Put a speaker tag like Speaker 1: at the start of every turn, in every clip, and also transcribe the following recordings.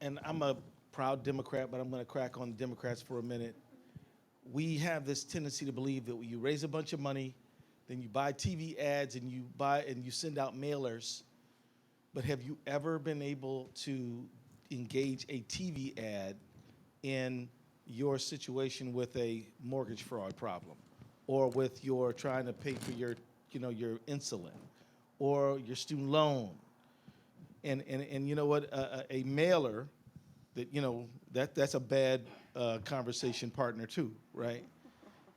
Speaker 1: and I'm a proud Democrat, but I'm going to crack on the Democrats for a minute. We have this tendency to believe that when you raise a bunch of money, then you buy TV ads and you send out mailers. But have you ever been able to engage a TV ad in your situation with a mortgage fraud problem, or with your trying to pay for your insulin, or your student loan, and you know what, a mailer that's a bad conversation partner too, right?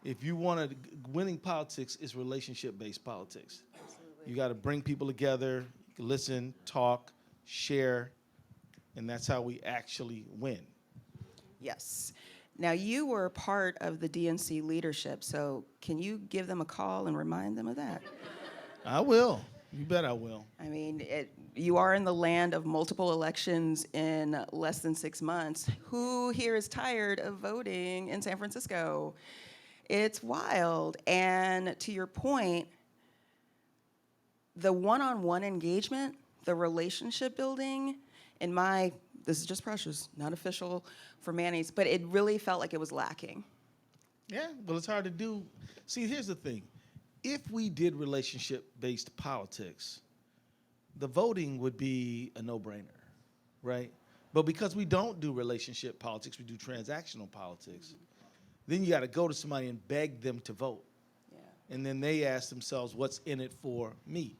Speaker 1: If you want to, winning politics is relationship-based politics. Absolutely. You got to bring people together, listen, talk, share, and that's how we actually win.
Speaker 2: Yes. Now, you were part of the DNC leadership, so can you give them a call and remind them of that?
Speaker 1: I will. You bet I will.
Speaker 2: I mean, you are in the land of multiple elections in less than 6 months. Who here is tired of voting in San Francisco? It's wild. And to your point, the one-on-one engagement, the relationship building, this is just precious, not official for Manny's, but it really felt like it was lacking.
Speaker 1: Yeah, well, it's hard to do. See, here's the thing. If we did relationship-based politics, the voting would be a no-brainer, right? But because we don't do relationship politics, we do transactional politics, then you got to go to somebody and beg them to vote. Yeah. And then they ask themselves, what's in it for me?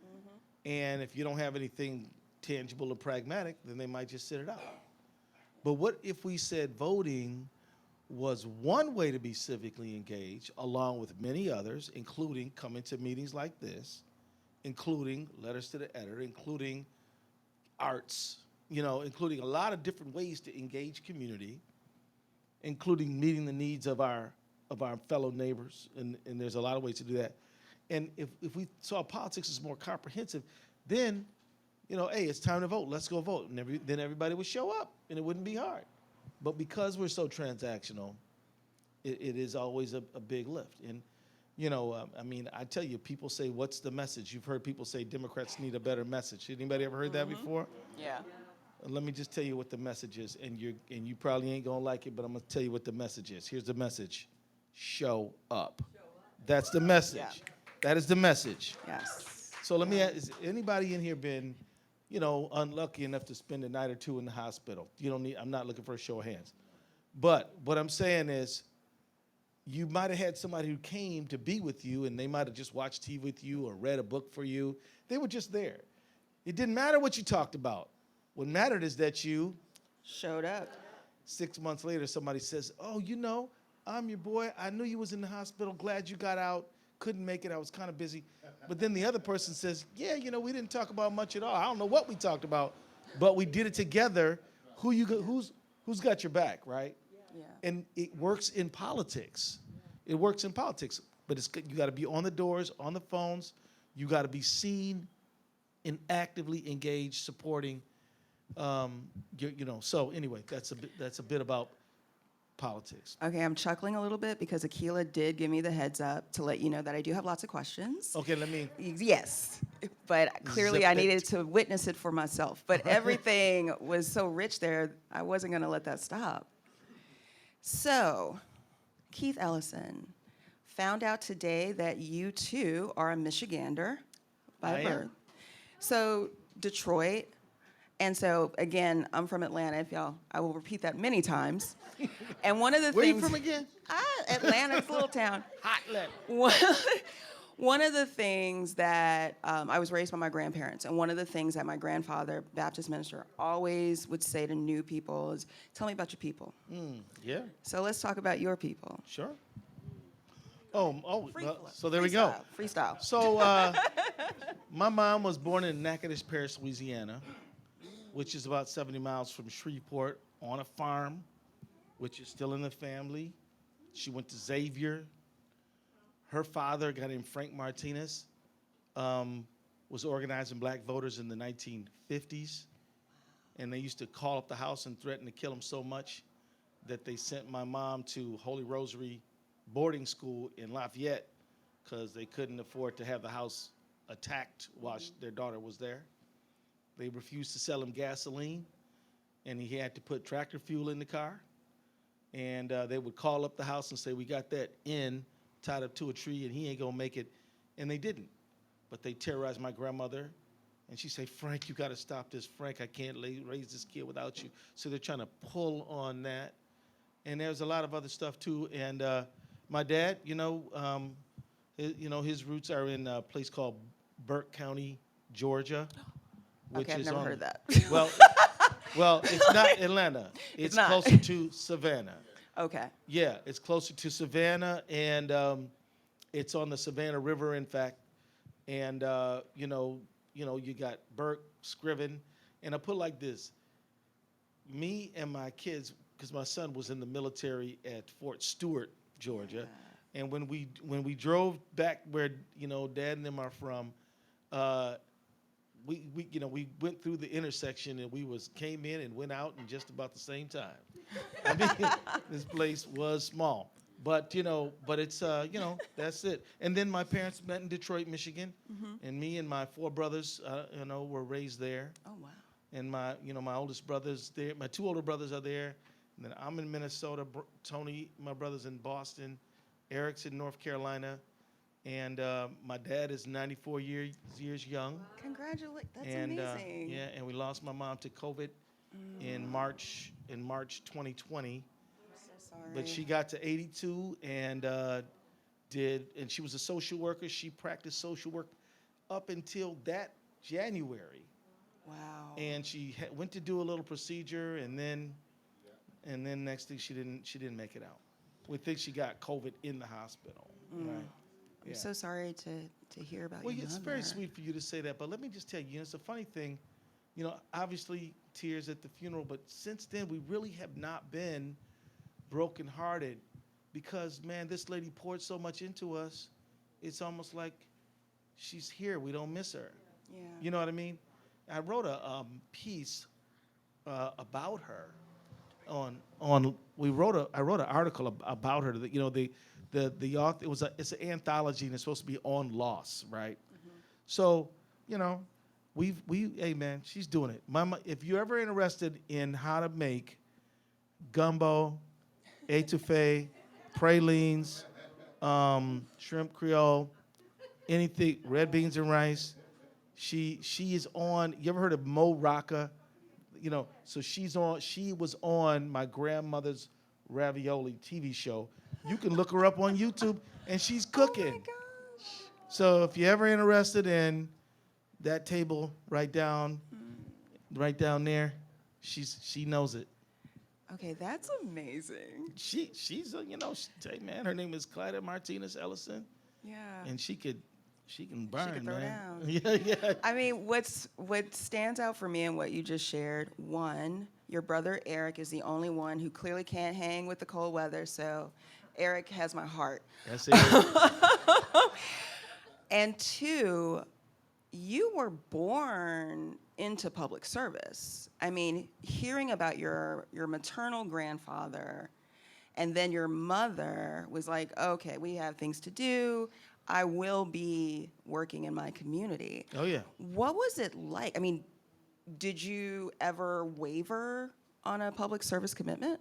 Speaker 1: Mm-hmm. And if you don't have anything tangible or pragmatic, then they might just sit it out. But what if we said voting was one way to be civically engaged, along with many others, including coming to meetings like this, including letters to the editor, including arts, including a lot of different ways to engage community, including meeting the needs of our fellow neighbors, and there's a lot of ways to do that. And if we saw politics as more comprehensive, then, hey, it's time to vote, let's go vote. And then everybody would show up, and it wouldn't be hard. But because we're so transactional, it is always a big lift. And, I tell you, people say, what's the message? You've heard people say Democrats need a better message. Anybody ever heard that before?
Speaker 2: Yeah.
Speaker 1: Let me just tell you what the message is, and you probably ain't gonna like it, but I'm gonna tell you what the message is. Here's the message: show up. That's the message. Yeah. That is the message.
Speaker 2: Yes.
Speaker 1: So let me ask: is anybody in here been, unlucky enough to spend a night or two in the hospital? I'm not looking for a show of hands, but what I'm saying is, you might have had somebody who came to be with you, and they might have just watched TV with you or read a book for you. They were just there. It didn't matter what you talked about. What mattered is that you
Speaker 2: showed up.
Speaker 1: 6 months later, somebody says, oh, I'm your boy. I knew you was in the hospital. Glad you got out. Couldn't make it. I was kind of busy. But then the other person says, yeah, we didn't talk about much at all. I don't know what we talked about, but we did it together. Who's got your back, right? Yeah. And it works in politics. It works in politics. But you got to be on the doors, on the phones. You got to be seen and actively engaged, supporting. So anyway, that's a bit about politics.
Speaker 2: Okay, I'm chuckling a little bit because Akila did give me the heads up to let you know that I do have lots of questions.
Speaker 1: Okay, let me.
Speaker 2: Yes, but clearly I needed to witness it for myself. But everything was so rich there, I wasn't going to let that stop. So, Keith Ellison, found out today that you too are a Michigander by birth. So, Detroit. And so, again, I'm from Atlanta, I will repeat that many times. And one of the
Speaker 1: Where
Speaker 2: things—
Speaker 1: you from again?
Speaker 2: Atlanta, it's a little town.
Speaker 1: Hot Atlanta.
Speaker 2: One of the things that, I was raised by my grandparents, and one of the things that my grandfather, Baptist minister, always would say to new people is, tell me about your people.
Speaker 1: Yeah.
Speaker 2: So let's talk about your people.
Speaker 1: Sure. So there we go.
Speaker 2: Freestyle.
Speaker 1: So my mom was born in Natchitoches Parish, Louisiana, which is about 70 miles from Shreveport, on a farm, which is still in the family. She went to Xavier. Her father, a guy named Frank Martinez, was organizing black voters in the 1950s. And they used to call up the house and threaten to kill him so much that they sent my mom to Holy Rosary boarding school in Lafayette because they couldn't afford to have the house attacked while their daughter was there. They refused to sell him gasoline. and he had to put tractor fuel in the car. And they would call up the house and say, we got that in tied up to a tree, and he ain't gonna make it. And they didn't. But they terrorized my grandmother. And she said, Frank, you got to stop this. Frank, I can't raise this kid without you. So they're trying to pull on that. And there's a lot of other stuff, too. And my dad, his roots are in a place called Burke County, Georgia.
Speaker 2: Okay, I've never heard that.
Speaker 1: Well, it's not Atlanta. It's
Speaker 2: not.
Speaker 1: closer to Savannah.
Speaker 2: Okay.
Speaker 1: Yeah, it's closer to Savannah, and it's on the Savannah River, in fact. And, you got Burke, Scriven, and I put it like this. Me and my kids, because my son was in the military at Fort Stewart, Georgia, and when we drove back where, Dad and them are from, we went through the intersection and we came in and went out in just about the same time. I mean, this place was small. But it's that's it. And then my parents met in Detroit, Michigan, and me and my 4 brothers, were raised there.
Speaker 2: Oh wow.
Speaker 1: And my oldest brother's there. My 2 older brothers are there. And then I'm in Minnesota. Tony, my brother's in Boston. Eric's in North Carolina, and my dad is 94 years young.
Speaker 2: Congratulations! That's
Speaker 1: and,
Speaker 2: amazing.
Speaker 1: And we lost my mom to COVID in March 2020.
Speaker 2: Sorry.
Speaker 1: But she got to 82 and and she was a social worker. She practiced social work up until that January.
Speaker 2: Wow.
Speaker 1: And she went to do a little procedure, and then next thing she didn't make it out. We think she got COVID in the hospital. Right?
Speaker 2: I'm so sorry to hear about
Speaker 1: Well,
Speaker 2: your
Speaker 1: it's
Speaker 2: mother.
Speaker 1: very sweet for you to say that, but let me just tell you, it's a funny thing. Obviously tears at the funeral, but since then we really have not been brokenhearted, because man, this lady poured so much into us. It's almost like she's here. We don't miss her.
Speaker 2: Yeah.
Speaker 1: You know what I mean? I wrote a piece about her on. I wrote an article about her. That the author, it's an anthology, and it's supposed to be on loss, right? So hey man, she's doing it. Mama, if you're ever interested in how to make gumbo, etouffee, pralines, shrimp creole, anything, red beans and rice. She is on. You ever heard of Mo Rocca? So she was on my grandmother's ravioli TV show. You can look her up on YouTube, and she's cooking.
Speaker 2: Oh my gosh.
Speaker 1: So if you're ever interested in that table right down there, she knows it.
Speaker 2: Okay, that's amazing.
Speaker 1: She's hey man, her name is Clyda Martinez Ellison.
Speaker 2: Yeah.
Speaker 1: And she can burn,
Speaker 2: She could throw
Speaker 1: man.
Speaker 2: down.
Speaker 1: Yeah.
Speaker 2: I mean, what stands out for me in what you just shared, one, your brother Eric is the only one who clearly can't hang with the cold weather, so Eric has my heart.
Speaker 1: That's it.
Speaker 2: And 2, you were born into public service. I mean, hearing about your maternal grandfather, and then your mother was like, okay, we have things to do. I will be working in my community.
Speaker 1: Oh yeah.
Speaker 2: What was it like? I mean, did you ever waver on a public service commitment?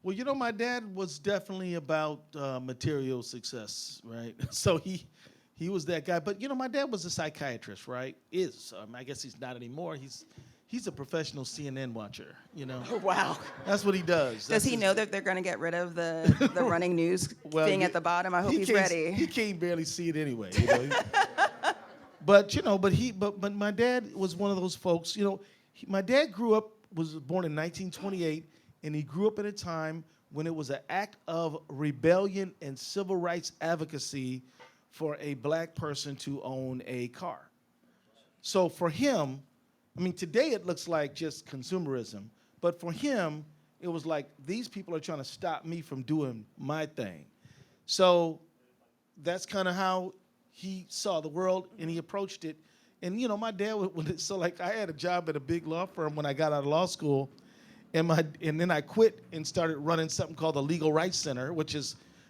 Speaker 1: Well, my dad was definitely about material success, right? So he was that guy. But my dad was a psychiatrist, right? I guess he's not anymore. He's a professional CNN watcher,
Speaker 2: Oh, wow.
Speaker 1: That's what he does.
Speaker 2: Does he know that they're going to get rid of the running news thing at the bottom? I hope he's ready.
Speaker 1: He can't barely see it anyway. But my dad was one of those folks. My dad was born in 1928, and he grew up at a time when it was an act of rebellion and civil rights advocacy for a black person to own a car. So for him, I mean, today it looks like just consumerism, but for him, it was like, these people are trying to stop me from doing my thing. So that's kind of how he saw the world, and he approached it. And, my dad, I had a job at a big law firm when I got out of law school, and then I quit and started running something called the Legal Rights Center,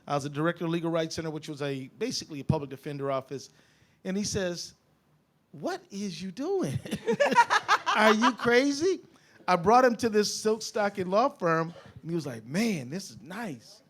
Speaker 1: I was a director of Legal Rights Center, which was basically a public defender office. And he says, what is you doing? Are you crazy? I brought him to this silk stocking law firm, and he was like, "Man, this is nice,"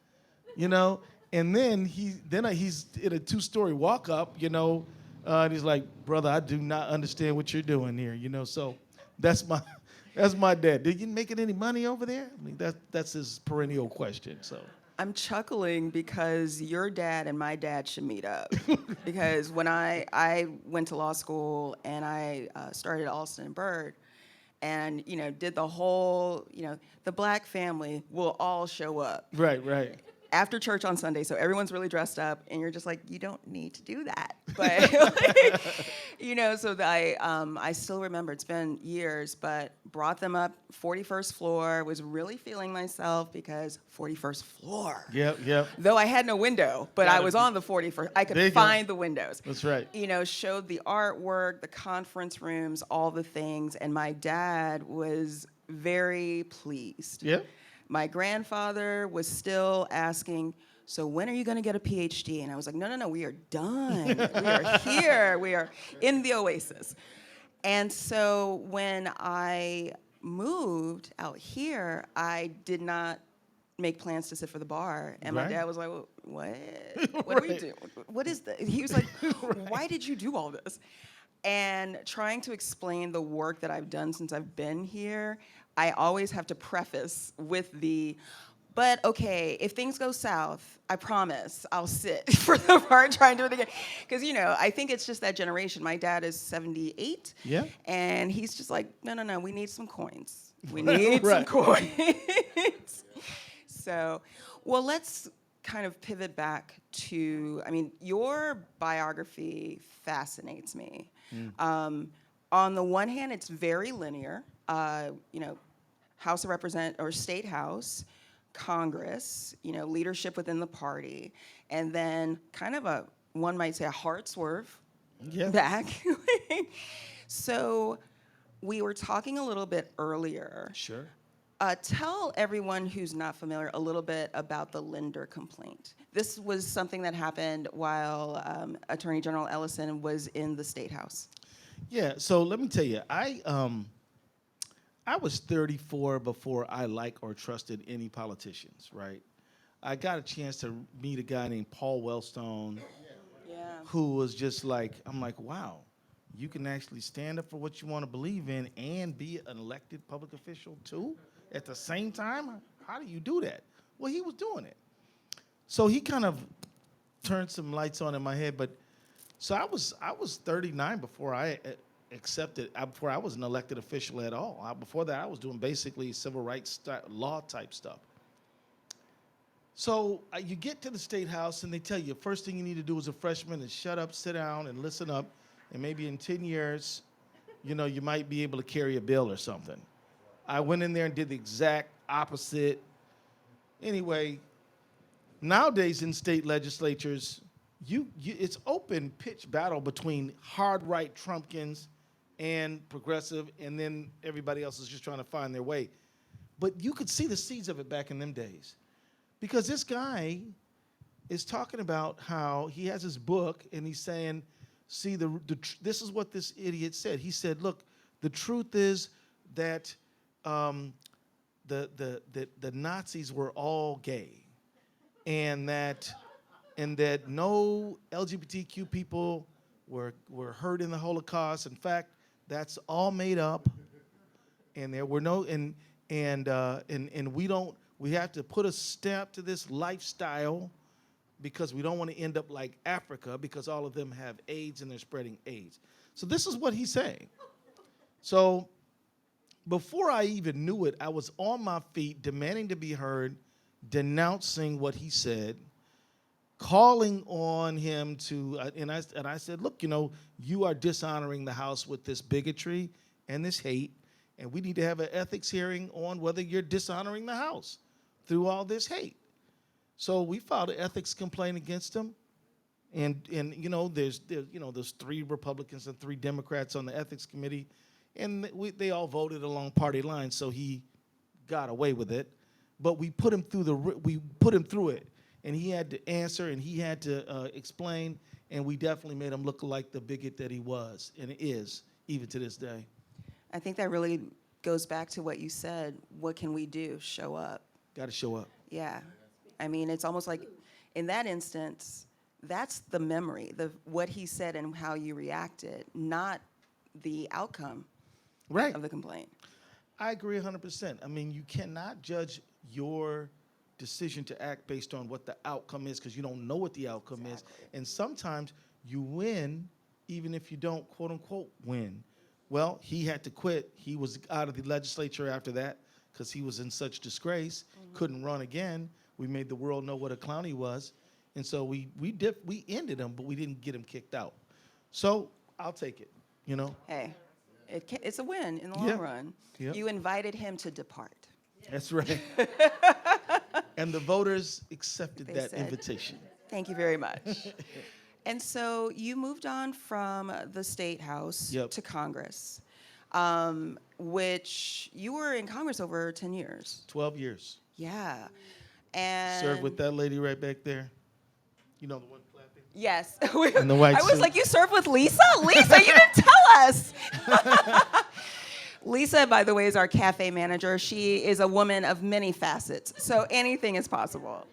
Speaker 1: you know. And then he's in a 2-story walk up, you know, and he's like, "Brother, I do not understand what you're doing here," you know. So that's my dad. Did you making any money over there? I mean, that's his perennial question. So.
Speaker 2: I'm chuckling because your dad and my dad should meet up. Because when I went to law school and I started at Alston and Bird, and did the whole, the black family will all show up
Speaker 1: Right.
Speaker 2: after church on Sunday, so everyone's really dressed up, and you're just like, you don't need to do that. But so I still remember, it's been years, but brought them up 41st floor, was really feeling myself because 41st floor.
Speaker 1: Yep.
Speaker 2: Though I had no window, but I was on the 41st. I could find the windows.
Speaker 1: That's right.
Speaker 2: Showed the artwork, the conference rooms, all the things, and my dad was very pleased.
Speaker 1: Yep.
Speaker 2: My grandfather was still asking, so when are you going to get a PhD? And I was like, no, we are done. We are here. We are in the oasis. And so when I moved out here, I did not make plans to sit for the bar. And my dad was like, what? What do we do? What is this? He was like, why did you do all this? And trying to explain the work that I've done since I've been here, I always have to preface with but okay, if things go south, I promise I'll sit for the bar, try and do it again. Because, I think it's just that generation. My dad is 78.
Speaker 1: Yeah.
Speaker 2: And he's just like, no, we need some coins. We need some coins. So, well, let's kind of pivot back to, your biography fascinates me. On the one hand, it's very linear. House of Representatives or State House, Congress, leadership within the party, and then kind of one might say a hard swerve back. So we were talking a little bit earlier.
Speaker 1: Sure.
Speaker 2: Tell everyone who's not familiar a little bit about the Linder complaint. This was something that happened while Attorney General Ellison was in the State House.
Speaker 1: Yeah, so let me tell you, I was 34 before I liked or trusted any politicians, right? I got a chance to meet a guy named Paul Wellstone, who was just like, I'm like, wow, you can actually stand up for what you want to believe in and be an elected public official too at the same time? How do you do that? Well, he was doing it. So he kind of turned some lights on in my head, but so I was 39 before I before I was an elected official at all. Before that, I was doing basically civil rights law type stuff. So you get to the State House and they tell you, first thing you need to do as a freshman is shut up, sit down, and listen up. And maybe in 10 years, you might be able to carry a bill or something. I went in there and did the exact opposite. Anyway, nowadays in state legislatures, it's open pitch battle between hard right Trumpkins and progressive, and then everybody else is just trying to find their way. But you could see the seeds of it back in them days. Because this guy is talking about how he has his book, and he's saying, see, this is what this idiot said. He said, look, the truth is that the Nazis were all gay, and that no LGBTQ people were hurt in the Holocaust. In fact, that's all made up, and there were no and we have to put a stamp to this lifestyle because we don't want to end up like Africa because all of them have AIDS and they're spreading AIDS. So this is what he's saying. So before I even knew it, I was on my feet demanding to be heard, denouncing what he said, calling on him to, and I said, look, you are dishonoring the House with this bigotry and this hate, and we need to have an ethics hearing on whether you're dishonoring the House through all this hate. So we filed an ethics complaint against him, and there's 3 Republicans and 3 Democrats on the ethics committee, and they all voted along party lines, so he got away with it. But we put him through it. And he had to answer, and he had to explain, and we definitely made him look like the bigot that he was and is, even to this day.
Speaker 2: I think that really goes back to what you said. What can we do? Show up.
Speaker 1: Got to show up.
Speaker 2: Yeah. I mean, it's almost like in that instance, that's the memory, what he said and how you reacted, not the outcome
Speaker 1: Right.
Speaker 2: of the complaint.
Speaker 1: I agree 100%. I mean, you cannot judge your decision to act based on what the outcome is because you don't know what the outcome is. And sometimes you win even if you don't, quote unquote, win. Well, he had to quit. He was out of the legislature after that because he was in such disgrace, couldn't run again. We made the world know what a clown he was. And so we ended him, but we didn't get him kicked out. So I'll take it, you know?
Speaker 2: Hey, it's a win in the long run.
Speaker 1: Yeah.
Speaker 2: You invited him to depart.
Speaker 1: That's right. And the voters accepted that
Speaker 2: said,
Speaker 1: invitation.
Speaker 2: Thank you very much. And so you moved on from the State House to Congress, which you were in Congress over 10 years.
Speaker 1: 12 years.
Speaker 2: Yeah. And
Speaker 1: Served with that lady right back there. You know the one clapping?
Speaker 2: Yes.
Speaker 1: In the white
Speaker 2: I was
Speaker 1: suit.
Speaker 2: like, you served with Lisa? Lisa, you didn't tell us. Lisa, by the way, is our cafe manager. She is a woman of many facets, so anything is possible.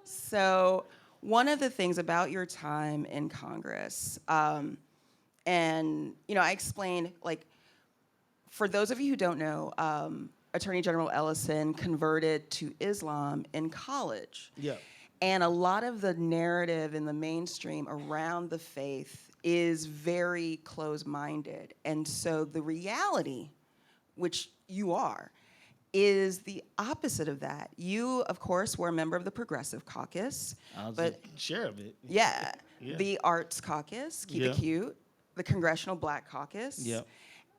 Speaker 2: So one of the things about your time in Congress, and I explained, like, for those of you who don't know, Attorney General Ellison converted to Islam in college.
Speaker 1: Yeah.
Speaker 2: And a lot of the narrative in the mainstream around the faith is very closed-minded. And so the reality, which you are, is the opposite of that. You, of course, were a member of the Progressive Caucus.
Speaker 1: I was
Speaker 2: but
Speaker 1: a share of it.
Speaker 2: Yeah.
Speaker 1: Yeah.
Speaker 2: The Arts Caucus, keep it cute, the Congressional Black Caucus,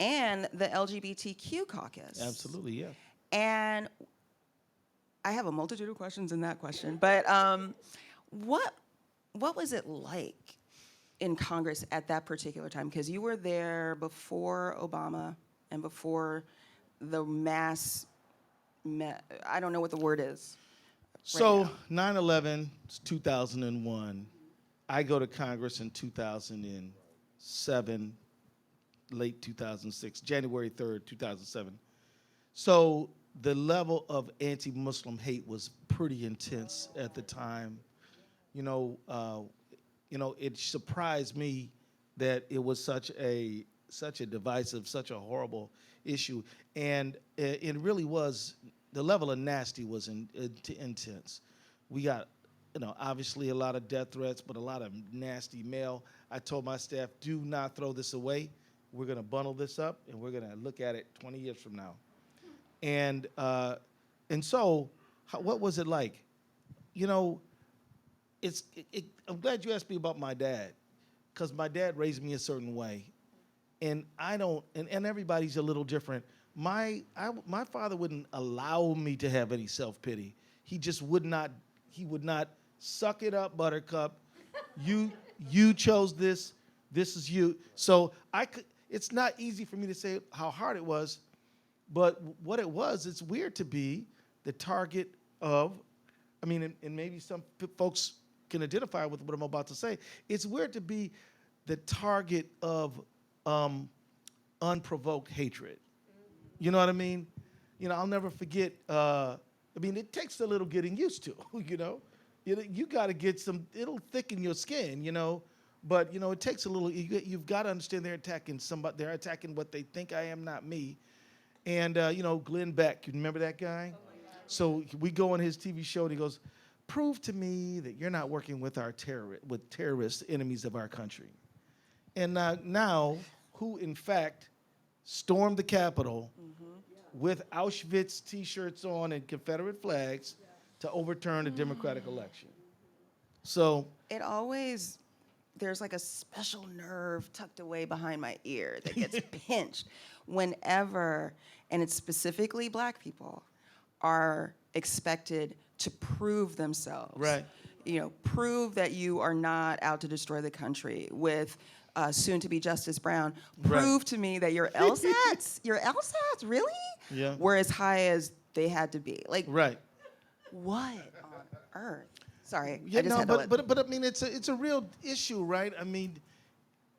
Speaker 2: and the LGBTQ Caucus.
Speaker 1: Absolutely, yeah.
Speaker 2: And I have a multitude of questions in that question, but what was it like in Congress at that particular time? Because you were there before Obama and before the I don't know what the word is.
Speaker 1: So 9/11, 2001. I go to Congress in 2007, late 2006, January 3rd, 2007. So the level of anti-Muslim hate was pretty intense at the time. It surprised me that it was such a divisive, such a horrible issue, and it really was. The level of nasty was intense. We got, obviously a lot of death threats, but a lot of nasty mail. I told my staff, do not throw this away. We're going to bundle this up, and we're going to look at it 20 years from now. And so, what was it like? I'm glad you asked me about my dad, because my dad raised me a certain way, and I don't. And everybody's a little different. My father wouldn't allow me to have any self-pity. He just would not. He would not suck it up, Buttercup. You chose this. This is you. So it's not easy for me to say how hard it was. But what it was, it's weird to be the target of, and maybe some folks can identify with what I'm about to say. It's weird to be the target of unprovoked hatred. You know what I mean? I'll never forget, it takes a little getting used to, You got to get it'll thicken your skin, But, it takes a little, you've got to understand they're attacking somebody, they're attacking what they think I am, not me. And, Glenn Beck, you remember that guy? So we go on his TV show and he goes, prove to me that you're not working with terrorist enemies of our country. And now, who in fact stormed the Capitol with Auschwitz T-shirts on and Confederate flags to overturn a Democratic election. So
Speaker 2: there's like a special nerve tucked away behind my ear that gets pinched whenever, and it's specifically Black people, are expected to prove themselves.
Speaker 1: Right.
Speaker 2: Prove that you are not out to destroy the country with soon-to-be Justice Brown. Prove to me that your LSATs, really?
Speaker 1: Yeah.
Speaker 2: Were as high as they had to be. Like,
Speaker 1: right.
Speaker 2: What on earth? Sorry,
Speaker 1: Yeah,
Speaker 2: I just had to let...
Speaker 1: but it's a real issue, right?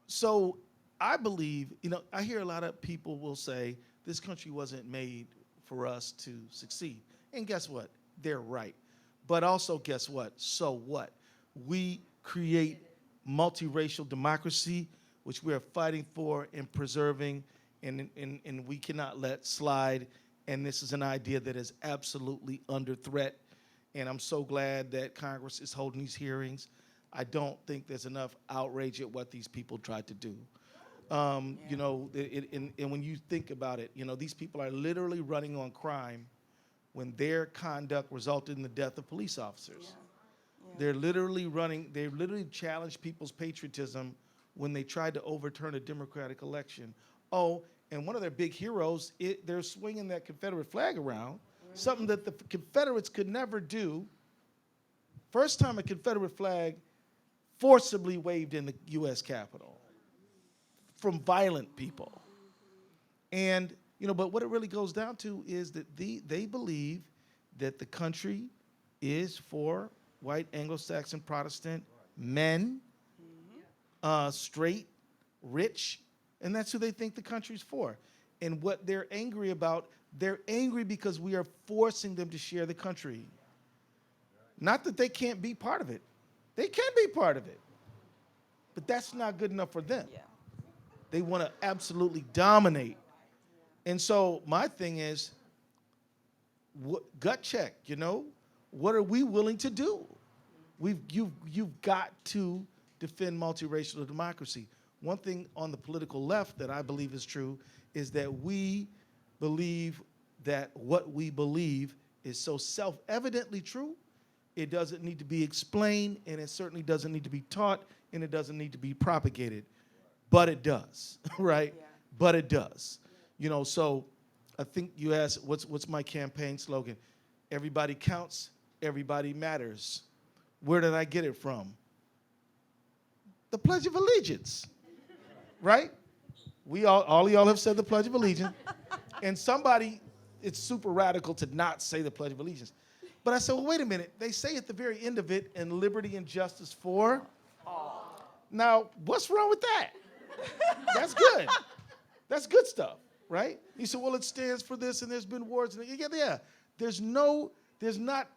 Speaker 1: So I believe, I hear a lot of people will say, this country wasn't made for us to succeed. And guess what? They're right. But also, guess what? So what? We create multiracial democracy, which we are fighting for and preserving, and we cannot let slide. And this is an idea that is absolutely under threat. And I'm so glad that Congress is holding these hearings. I don't think there's enough outrage at what these people tried to do. You know, and when you think about it, you know, these people are literally running on crime when their conduct resulted in the death of police officers. They're literally challenged people's patriotism when they tried to overturn a democratic election. Oh, and one of their big heroes, they're swinging that Confederate flag around, something that the Confederates could never do. First time a Confederate flag forcibly waved in the U.S. Capitol from violent people. And, you know, but what it really goes down to is that they believe that the country is for white Anglo-Saxon Protestant men, straight, rich, and that's who they think the country's for. And what they're angry about, they're angry because we are forcing them to share the country. Not that they can't be part of it. They can be part of it. But that's not good enough for them.
Speaker 2: Yeah.
Speaker 1: They want to absolutely dominate. And so my thing is, gut check, you know? What are we willing to do? You've got to defend multiracial democracy. One thing on the political left that I believe is true is that we believe that what we believe is so self-evidently true, it doesn't need to be explained, and it certainly doesn't need to be taught, and it doesn't need to be propagated. But it does, right?
Speaker 2: Yeah.
Speaker 1: But it does. You know, so I think you asked, what's my campaign slogan? Everybody counts, everybody matters. Where did I get it from? The Pledge of Allegiance, right? All of y'all have said the Pledge of Allegiance, and somebody, it's super radical to not say the Pledge of Allegiance. But I said, well, wait a minute. They say at the very end of it, and liberty and justice for all. Now, what's wrong with that? That's good. That's good stuff, right? You said, well, it stands for this, and there's been wars. And yeah. There's not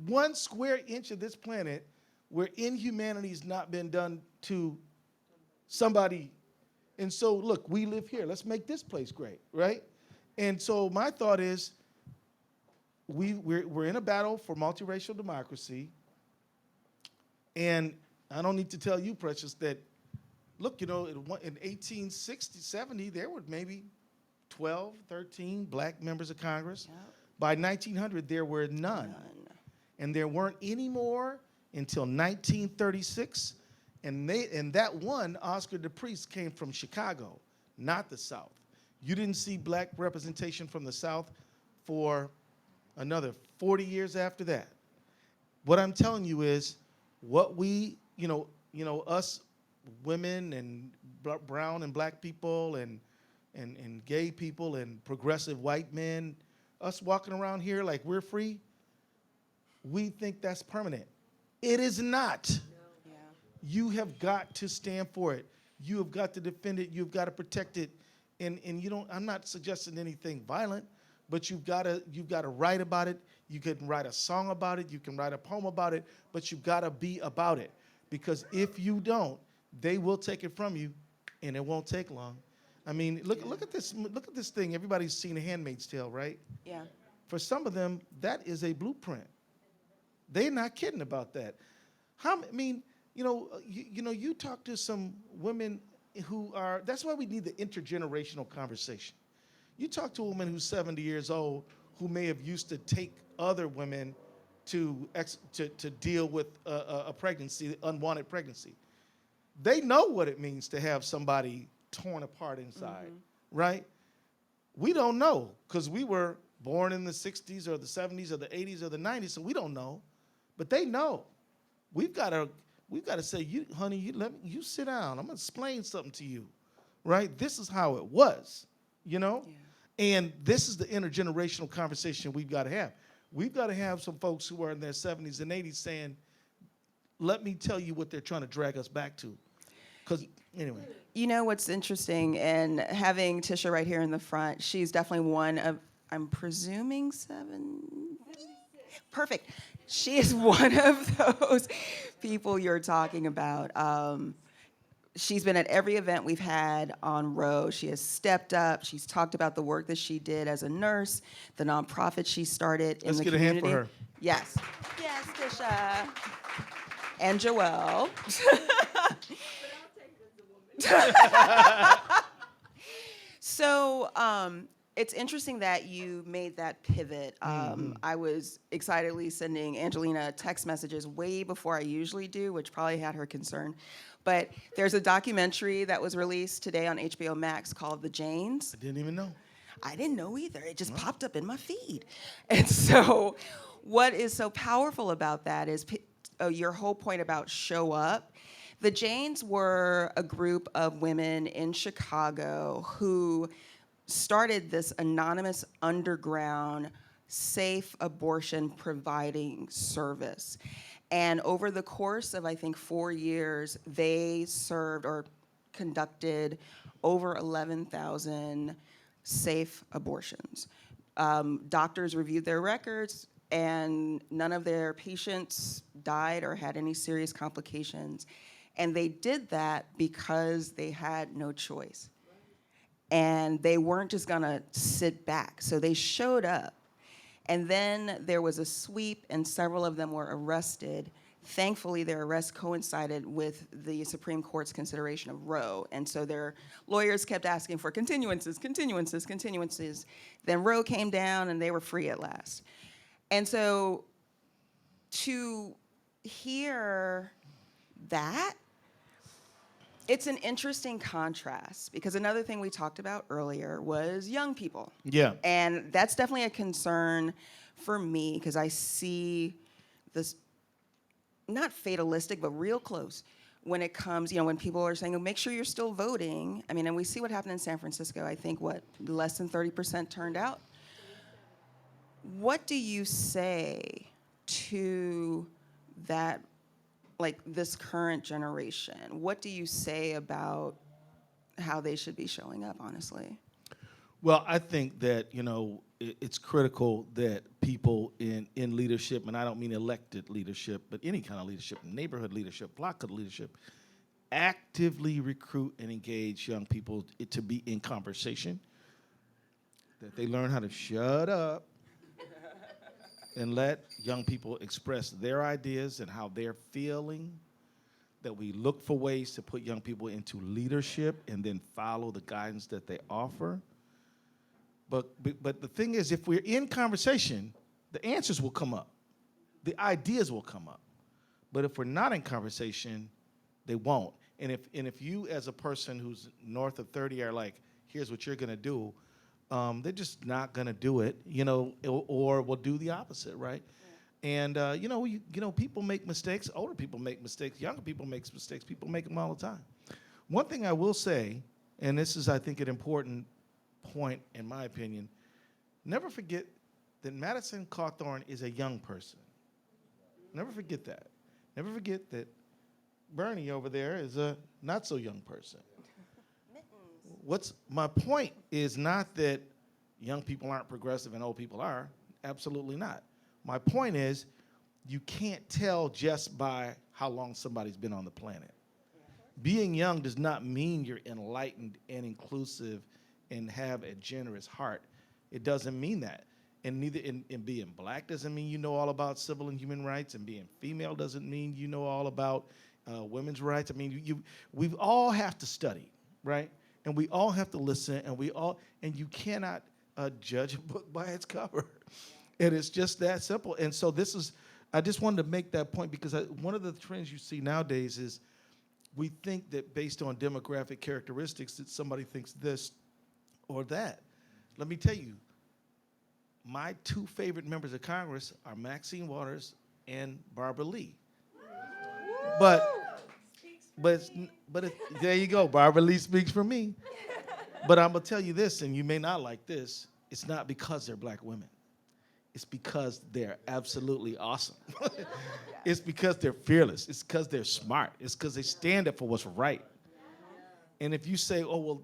Speaker 1: one square inch of this planet where inhumanity has not been done to somebody. And so, look, we live here. Let's make this place great, right? And so my thought is, we're in a battle for multiracial democracy, and I don't need to tell you, Precious, that, look, you know, in 1860, 70, there were maybe 12, 13 black members of Congress.
Speaker 2: Yep.
Speaker 1: By 1900, there were none. And there weren't any more until 1936, and that one, Oscar DePriest, came from Chicago, not the South. You didn't see black representation from the South for another 40 years after that. What I'm telling you is, what we, you know, us women and brown and black people and gay people and progressive white men, us walking around here like we're free, we think that's permanent. It is not.
Speaker 2: Yeah.
Speaker 1: You have got to stand for it. You have got to defend it. You've got to protect it. And you don't, I'm not suggesting anything violent, but you've got to write about it. You can write a song about it. You can write a poem about it, but you've got to be about it. Because if you don't, they will take it from you, and it won't take long. I mean, look at this. Look at this thing. Everybody's seen A Handmaid's Tale, right?
Speaker 2: Yeah.
Speaker 1: For some of them, that is a blueprint. They're not kidding about that. I mean, you talk to some women who are. That's why we need the intergenerational conversation. You talk to a woman who's 70 years old who may have used to take other women to deal with a pregnancy, unwanted pregnancy. They know what it means to have somebody torn apart inside, right? We don't know, because we were born in the 60s or the 70s or the 80s or the 90s, so we don't know. But they know. We've got to say, honey, you sit down. I'm going to explain something to you, right? This is how it was, you know? Yeah. And this is the intergenerational conversation we've got to have. We've got to have some folks who are in their 70s and 80s saying, let me tell you what they're trying to drag us back to. Because, anyway.
Speaker 2: You know what's interesting, and having Tisha right here in the front, she's definitely one of, I'm presuming 7. Perfect. She is one of those people you're talking about. She's been at every event we've had on Roe. She has stepped up. She's talked about the work that she did as a nurse, the nonprofit she started in
Speaker 1: Let's
Speaker 2: the
Speaker 1: get
Speaker 2: community.
Speaker 1: a hand for her.
Speaker 2: Yes. Yes, Tisha. And Joelle. So it's interesting that you made that pivot. I was excitedly sending Angelina text messages way before I usually do, which probably had her concerned. But there's a documentary that was released today on HBO Max called The Janes.
Speaker 1: I didn't even know.
Speaker 2: I didn't know either. It just popped up in my feed. And so what is so powerful about that is your whole point about show up. The Janes were a group of women in Chicago who started this anonymous underground safe abortion providing service. And over the course of, I think, 4 years, they served or conducted over 11,000 safe abortions. Doctors reviewed their records, and none of their patients died or had any serious complications. And they did that because they had no choice. And they weren't just gonna sit back. So they showed up. And then there was a sweep, and several of them were arrested. Thankfully, their arrest coincided with the Supreme Court's consideration of Roe. And so their lawyers kept asking for continuances, continuances, continuances. Then Roe came down, and they were free at last. And so to hear that, it's an interesting contrast, because another thing we talked about earlier was young people.
Speaker 1: Yeah.
Speaker 2: And that's definitely a concern for me, because I see this, not fatalistic, but real close when it comes, when people are saying, oh, make sure you're still voting. I mean, and we see what happened in San Francisco. I think, less than 30% turned out. What do you say to that, like this current generation? What do you say about how they should be showing up, honestly?
Speaker 1: Well, I think that, it's critical that people in leadership, and I don't mean elected leadership, but any kind of leadership, neighborhood leadership, block leadership, actively recruit and engage young people to be in conversation, that they learn how to shut up and let young people express their ideas and how they're feeling, that we look for ways to put young people into leadership and then follow the guidance that they offer. But the thing is, if we're in conversation, the answers will come up. The ideas will come up. But if we're not in conversation, they won't. And if you, as a person who's north of 30, are like, here's what you're going to do, they're just not going to do it, or will do the opposite, right? Yeah. And, people make mistakes. Older people make mistakes. Younger people make mistakes. People make them all the time. One thing I will say, and this is, I think, an important point, in my opinion, never forget that Madison Cawthorn is a young person. Never forget that. Never forget that Bernie over there is a not-so-young person. My point is not that young people aren't progressive and old people are. Absolutely not. My point is you can't tell just by how long somebody's been on the planet. Being young does not mean you're enlightened and inclusive and have a generous heart. It doesn't mean that. And neither in being black doesn't mean you know all about civil and human rights, and being female doesn't mean you know all about women's rights. I mean, we all have to study, right? And we all have to listen, and you cannot judge a book by its cover. And it's just that simple. And so I just wanted to make that point, because one of the trends you see nowadays is we think that based on demographic characteristics that somebody thinks this or that. Let me tell you, my 2 favorite members of Congress are Maxine Waters and Barbara Lee. But there you go. Barbara Lee speaks for me. But I'm gonna tell you this, and you may not like this. It's not because they're black women. It's because they're absolutely awesome. It's because they're fearless. It's because they're smart. It's because they stand up for what's right. And if you say, oh, well,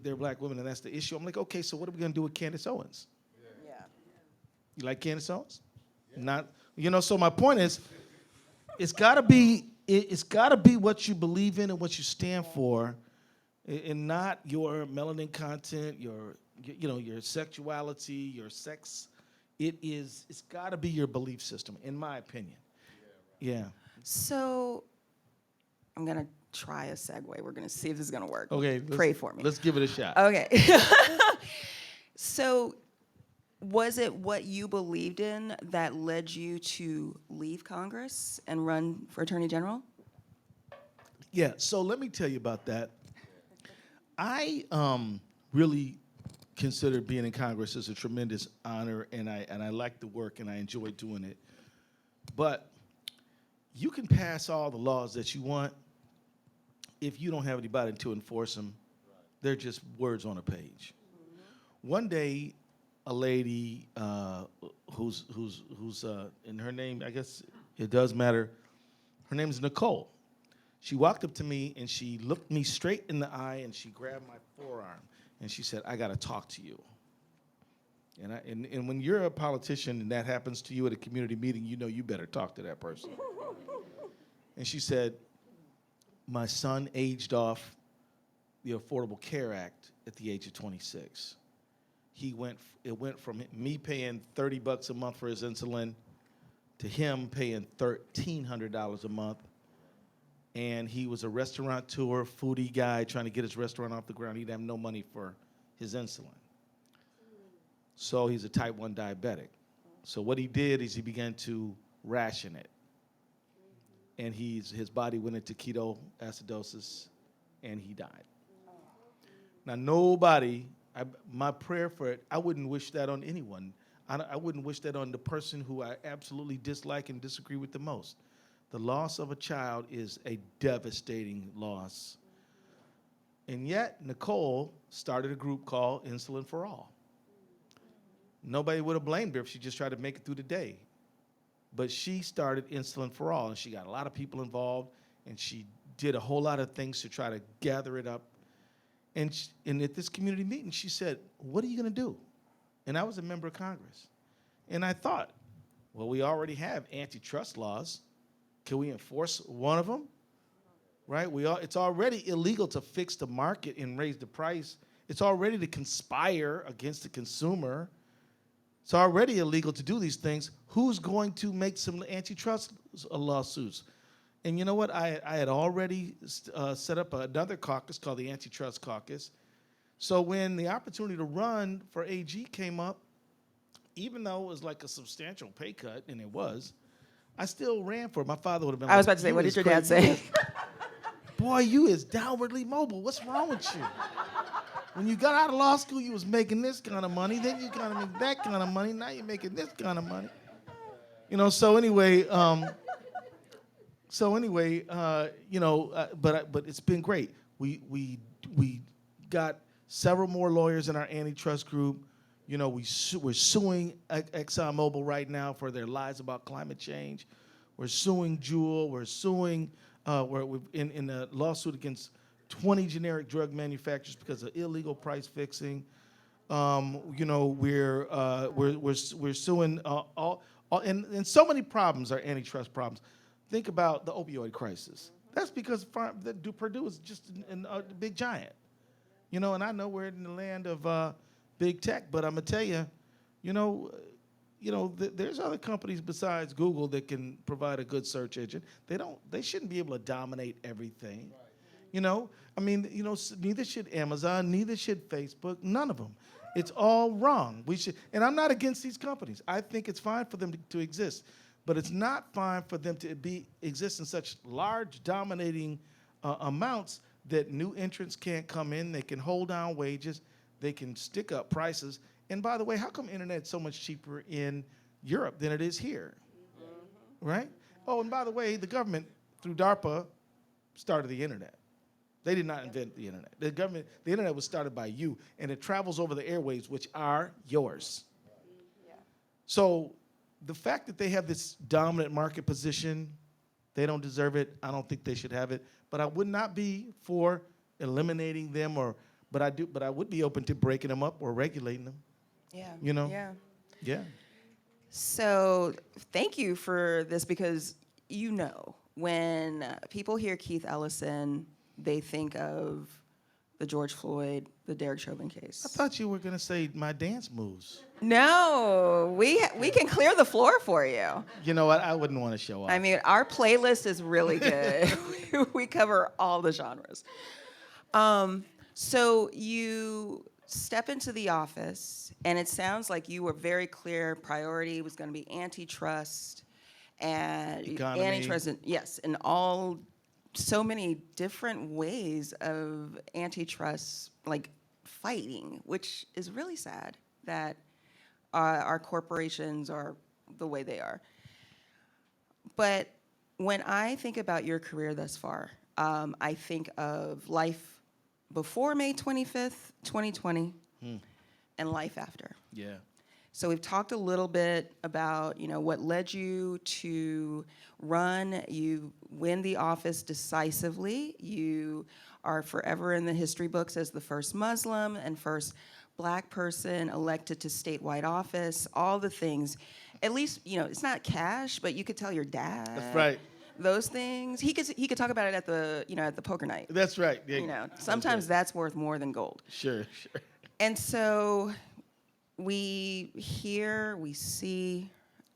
Speaker 1: they're black women and that's the issue, I'm like, okay, so what are we going to do with Candace Owens?
Speaker 2: Yeah.
Speaker 1: You like Candace Owens? Not, so my point is, it's got to be what you believe in and what you stand for, and not your melanin content, your sexuality, your sex. It's got to be your belief system, in my opinion. Yeah.
Speaker 2: So I'm going to try a segue. We're going to see if this is going to work.
Speaker 1: Okay.
Speaker 2: Pray for me.
Speaker 1: Let's give it a shot.
Speaker 2: Okay. So was it what you believed in that led you to leave Congress and run for Attorney General?
Speaker 1: Yeah, so let me tell you about that. I really consider being in Congress as a tremendous honor, and I like the work and I enjoy doing it. But you can pass all the laws that you want if you don't have anybody to enforce them. They're just words on a page. One day, a lady who's and her name, I guess it does matter. Her name is Nicole. She walked up to me and she looked me straight in the eye and she grabbed my forearm and she said, "I got to talk to you." And when you're a politician and that happens to you at a community meeting, you better talk to that person. And she said, "My son aged off the Affordable Care Act at the age of 26. It went from me paying $30 a month for his insulin to him paying $1,300 a month. And he was a restaurateur, foodie guy trying to get his restaurant off the ground. He'd have no money for his insulin. So he's a type 1 diabetic. So what he did is he began to ration it. And his body went into ketoacidosis, and he died. Now, my prayer for it, I wouldn't wish that on anyone. I wouldn't wish that on the person who I absolutely dislike and disagree with the most. The loss of a child is a devastating loss. And yet, Nicole started a group called Insulin for All. Nobody would have blamed her if she just tried to make it through the day. But she started Insulin for All, and she got a lot of people involved, and she did a whole lot of things to try to gather it up. And at this community meeting, she said, "What are you going to do?" And I was a member of Congress. And I thought, well, we already have antitrust laws. Can we enforce one of them? Right? It's already illegal to fix the market and raise the price. It's already to conspire against the consumer. It's already illegal to do these things. Who's going to make some antitrust lawsuits? And you know what? I had already set up another caucus called the Antitrust Caucus. So when the opportunity to run for AG came up, even though it was like a substantial pay cut, and it was, I still ran for it. My father would have been
Speaker 2: I was
Speaker 1: like,
Speaker 2: about to say,
Speaker 1: "You
Speaker 2: what
Speaker 1: is
Speaker 2: did your dad
Speaker 1: crazy.
Speaker 2: say?
Speaker 1: Boy, you is downwardly mobile. What's wrong with you? When you got out of law school, you was making this kind of money. Then you kind of make that kind of money. Now you're making this kind of money." So anyway, but it's been great. We got several more lawyers in our antitrust group. We're suing ExxonMobil right now for their lies about climate change. We're suing Juul. We're suing. We're in a lawsuit against 20 generic drug manufacturers because of illegal price fixing. We're suing and so many problems are antitrust problems. Think about the opioid crisis. That's because Purdue is just a big giant. And I know we're in the land of big tech, but I'm gonna tell you, there's other companies besides Google that can provide a good search engine. They shouldn't be able to dominate everything. Neither should Amazon, neither should Facebook, none of them. It's all wrong. And I'm not against these companies. I think it's fine for them to exist, but it's not fine for them to exist in such large, dominating amounts that new entrants can't come in. They can hold down wages. They can stick up prices. And by the way, how come internet's so much cheaper in Europe than it is here? Right? Oh, and by the way, the government, through DARPA, started the internet. They did not invent the internet. The internet was started by you, and it travels over the airwaves, which are yours. Yeah. So the fact that they have this dominant market position, they don't deserve it. I don't think they should have it. But I would not be for eliminating them, but I would be open to breaking them up or regulating them.
Speaker 2: Yeah.
Speaker 1: You know?
Speaker 2: Yeah.
Speaker 1: Yeah.
Speaker 2: So thank you for this, because when people hear Keith Ellison, they think of the George Floyd, the Derek Chauvin case.
Speaker 1: I thought you were gonna say my dance moves.
Speaker 2: No, we can clear the floor for you.
Speaker 1: You know what? I wouldn't want to show off.
Speaker 2: I mean, our playlist is really good. We cover all the genres. So you step into the office, and it sounds like you were very clear. Priority was going to be antitrust and
Speaker 1: Economy.
Speaker 2: antitrust, yes, and all so many different ways of antitrust, like fighting, which is really sad that our corporations are the way they are. But when I think about your career thus far, I think of life before May 25th, 2020, and life after.
Speaker 1: Yeah.
Speaker 2: So we've talked a little bit about, what led you to run. You win the office decisively. You are forever in the history books as the first Muslim and first Black person elected to statewide office, all the things. At least, it's not cash, but you could tell your dad.
Speaker 1: That's right.
Speaker 2: Those things. He could talk about it at the poker night.
Speaker 1: That's right. Yeah.
Speaker 2: Sometimes that's worth more than gold.
Speaker 1: Sure.
Speaker 2: And so we see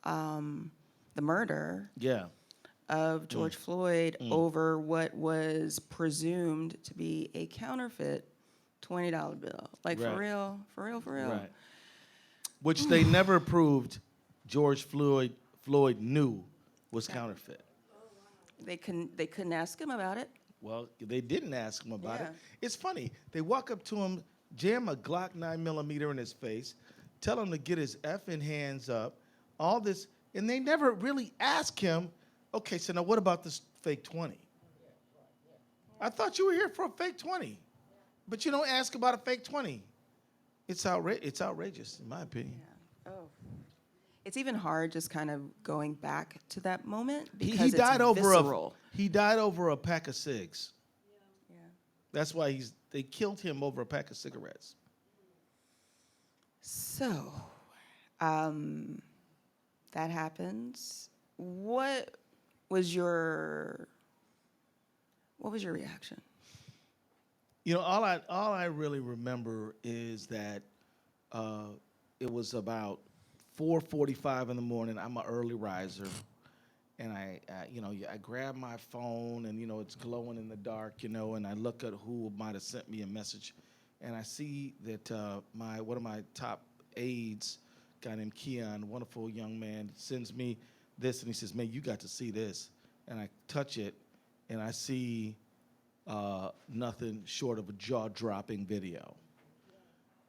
Speaker 2: the murder of George Floyd over what was presumed to be a counterfeit $20 bill. Like,
Speaker 1: Right.
Speaker 2: for real.
Speaker 1: Right. Which they never proved George Floyd knew was counterfeit.
Speaker 2: They couldn't ask him about it.
Speaker 1: Well, they didn't ask him about
Speaker 2: Yeah.
Speaker 1: it. It's funny. They walk up to him, jam a Glock 9mm in his face, tell him to get his effing hands up, all this, and they never really ask him, okay, so now what about this fake 20? I thought you were here for a fake 20, but you don't ask about a fake 20. It's outrageous, in my opinion.
Speaker 2: Yeah. Oh. It's even hard just kind of going back to that moment
Speaker 1: He
Speaker 2: because
Speaker 1: died
Speaker 2: it's
Speaker 1: over
Speaker 2: visceral.
Speaker 1: he died over a pack of cigs.
Speaker 2: Yeah.
Speaker 1: That's why they killed him over a pack of cigarettes.
Speaker 2: So, that happens. What was your reaction?
Speaker 1: All I really remember is that it was about 4:45 in the morning. I'm an early riser, and I grab my phone, and it's glowing in the dark, and I look at who might have sent me a message, and I see that one of my top aides, a guy named Keon, wonderful young man, sends me this, and he says, "Man, you got to see this," and I touch it, and I see nothing short of a jaw-dropping video.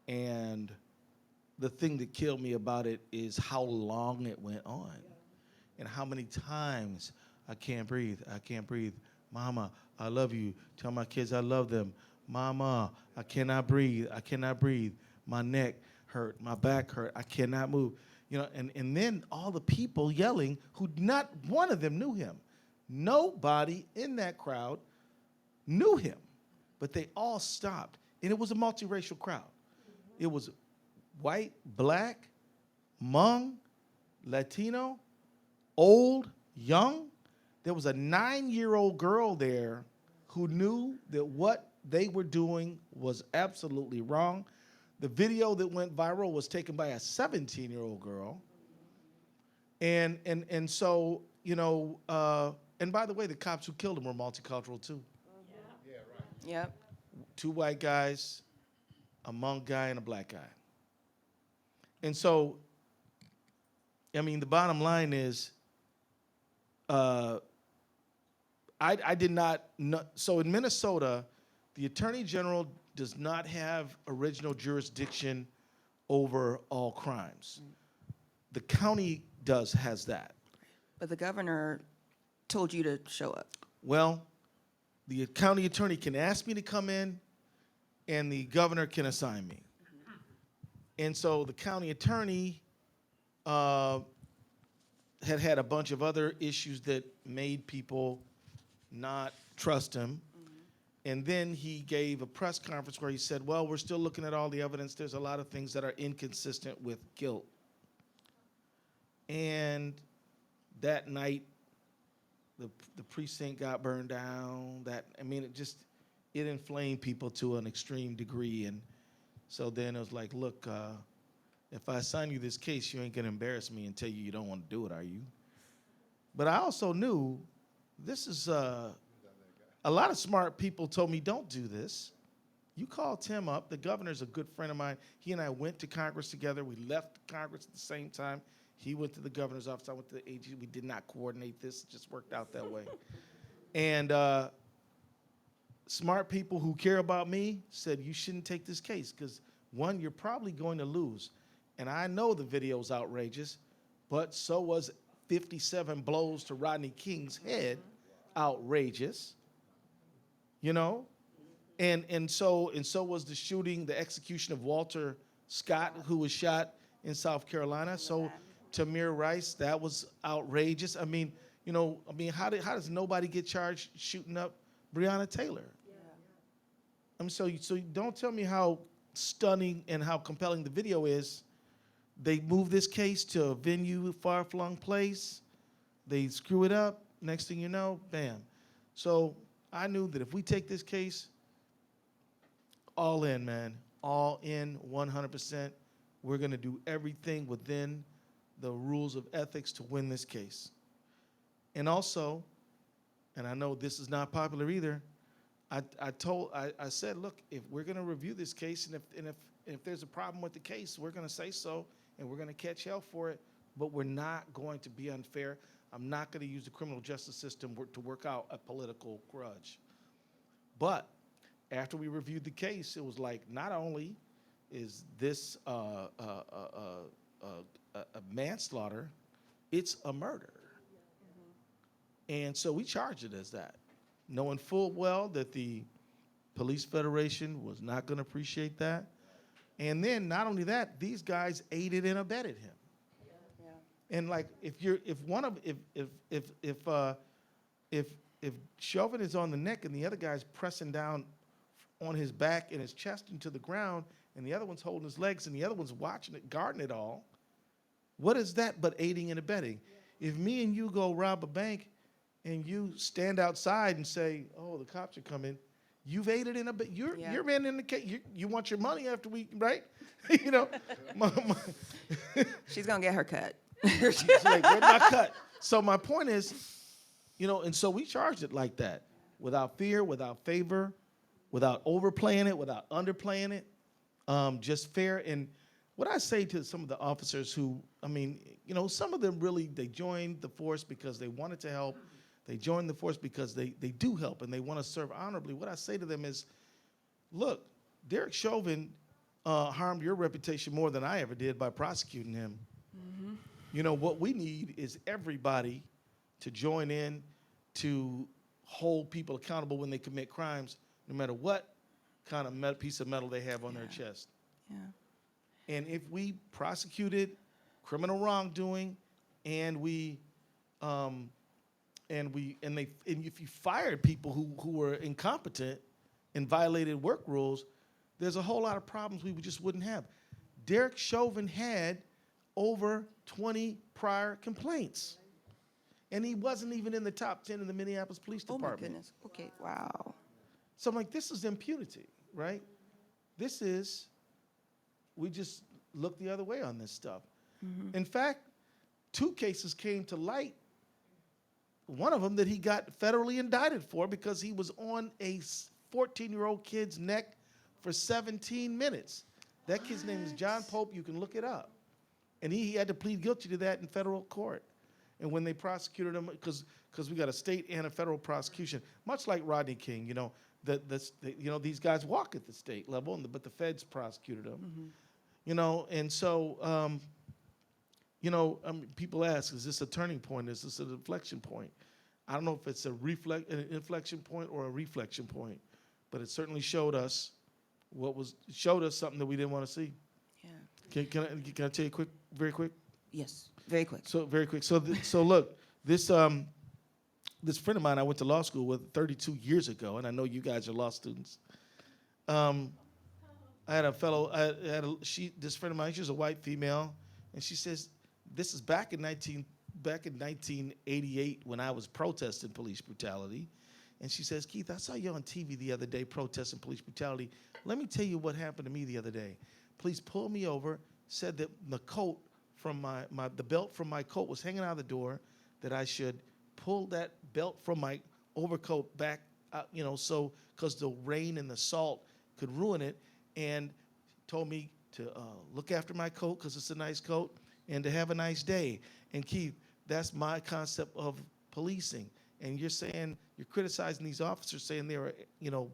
Speaker 1: And the thing that killed me about it is how long it went on and how many times I can't breathe, Mama, I love you. Tell my kids I love them. Mama, I cannot breathe. My neck hurt, my back hurt, I cannot move. And then all the people yelling who not one of them knew him. Nobody in that crowd knew him, but they all stopped. And it was a multiracial crowd. It was white, Black, Hmong, Latino, old, young. There was a 9-year-old girl there who knew that what they were doing was absolutely wrong. The video that went viral was taken by a 17-year-old girl. And so, and by the way, the cops who killed him were multicultural too.
Speaker 2: Yeah, right. Yep.
Speaker 1: 2 white guys, a Hmong guy, and a Black guy. And so, the bottom line is, I did not know. So in Minnesota, the Attorney General does not have original jurisdiction over all crimes. The county has that.
Speaker 2: But the governor told you to show up.
Speaker 1: Well, the county attorney can ask me to come in, and the governor can assign me. And so the county attorney had a bunch of other issues that made people not trust him. And then he gave a press conference where he said, well, we're still looking at all the evidence. There's a lot of things that are inconsistent with guilt. And that night, the precinct got burned down. It inflamed people to an extreme degree. And so then it was like, look, if I assign you this case, you ain't gonna embarrass me and tell you don't want to do it, are you? But I also knew this is, a lot of smart people told me, don't do this. You call Tim up. The governor's a good friend of mine. He and I went to Congress together. We left Congress at the same time. He went to the governor's office. I went to the AG. We did not coordinate this. It just worked out that way. And smart people who care about me said, you shouldn't take this case because, one, you're probably going to lose. And I know the video's outrageous, but so was 57 blows to Rodney King's head outrageous. You know? And so was the shooting, the execution of Walter Scott, who was shot in South Carolina. So Tamir Rice, that was outrageous. How does nobody get charged shooting up Breonna Taylor? Yeah. So you don't tell me how stunning and how compelling the video is. They move this case to a venue, far-flung place. They screw it up. Next thing you know, bam. So I knew that if we take this case, all in, man, all in 100%, we're going to do everything within the rules of ethics to win this case. And also, and I know this is not popular either, I said, look, if we're going to review this case, and if there's a problem with the case, we're going to say so, and we're going to catch hell for it, but we're not going to be unfair. I'm not going to use the criminal justice system to work out a political grudge. But after we reviewed the case, it was like, not only is this a manslaughter, it's a murder. And so we charged it as that, knowing full well that the Police Federation was not going to appreciate that. And then not only that, these guys aided and abetted him. Yeah. And like, if Chauvin is on the neck and the other guy's pressing down on his back and his chest into the ground, and the other one's holding his legs, and the other one's watching it, guarding it all, what is that but aiding and abetting? If me and you go rob a bank and you stand outside and say, oh, the cops are coming, you've aided and abetted. You're man in the case. You want your money after we, right? You know.
Speaker 2: She's going to get her cut.
Speaker 1: She's like, where's my cut? So my point is, and so we charged it like that, without fear, without favor, without overplaying it, without underplaying it, just fair. And what I say to some of the officers who, some of them really, they joined the force because they wanted to help. They joined the force because they do help and they want to serve honorably. What I say to them is, look, Derek Chauvin harmed your reputation more than I ever did by prosecuting him. Mm-hmm. What we need is everybody to join in to hold people accountable when they commit crimes, no matter what kind of piece of metal they have on their chest. Yeah. And if we prosecuted criminal wrongdoing and if you fired people who were incompetent and violated work rules, there's a whole lot of problems we just wouldn't have. Derek Chauvin had over 20 prior complaints. And he wasn't even in the top 10 in the Minneapolis Police Department.
Speaker 2: Oh, my goodness. Okay, wow.
Speaker 1: So I'm like, this is impunity, right? We just look the other way on this stuff. Mm-hmm. In fact, 2 cases came to light. One of them that he got federally indicted for because he was on a 14-year-old kid's neck for 17 minutes. That kid's name is John Pope. You can look it up. And he had to plead guilty to that in federal court. And when they prosecuted him, because we got a state and a federal prosecution, much like Rodney King, these guys walk at the state level, but the feds prosecuted them. Mm-hmm. And so, people ask, is this a turning point? Is this an inflection point? I don't know if it's an inflection point or a reflection point, but it certainly showed us something that we didn't want to see. Yeah. Can I tell you very quick?
Speaker 2: Yes, very quick.
Speaker 1: So very quick. So look, this this friend of mine I went to law school with 32 years ago, and I know you guys are law students. I had a fellow, this friend of mine, she was a white female, and she says, this is back in 1988 when I was protesting police brutality. And she says, Keith, I saw you on TV the other day protesting police brutality. Let me tell you what happened to me the other day. Police pulled me over, said that the coat from the belt from my coat was hanging out of the door, that I should pull that belt from my overcoat back, so because the rain and the salt could ruin it, and told me to look after my coat because it's a nice coat and to have a nice day. And Keith, that's my concept of policing. And you're criticizing these officers, saying they were,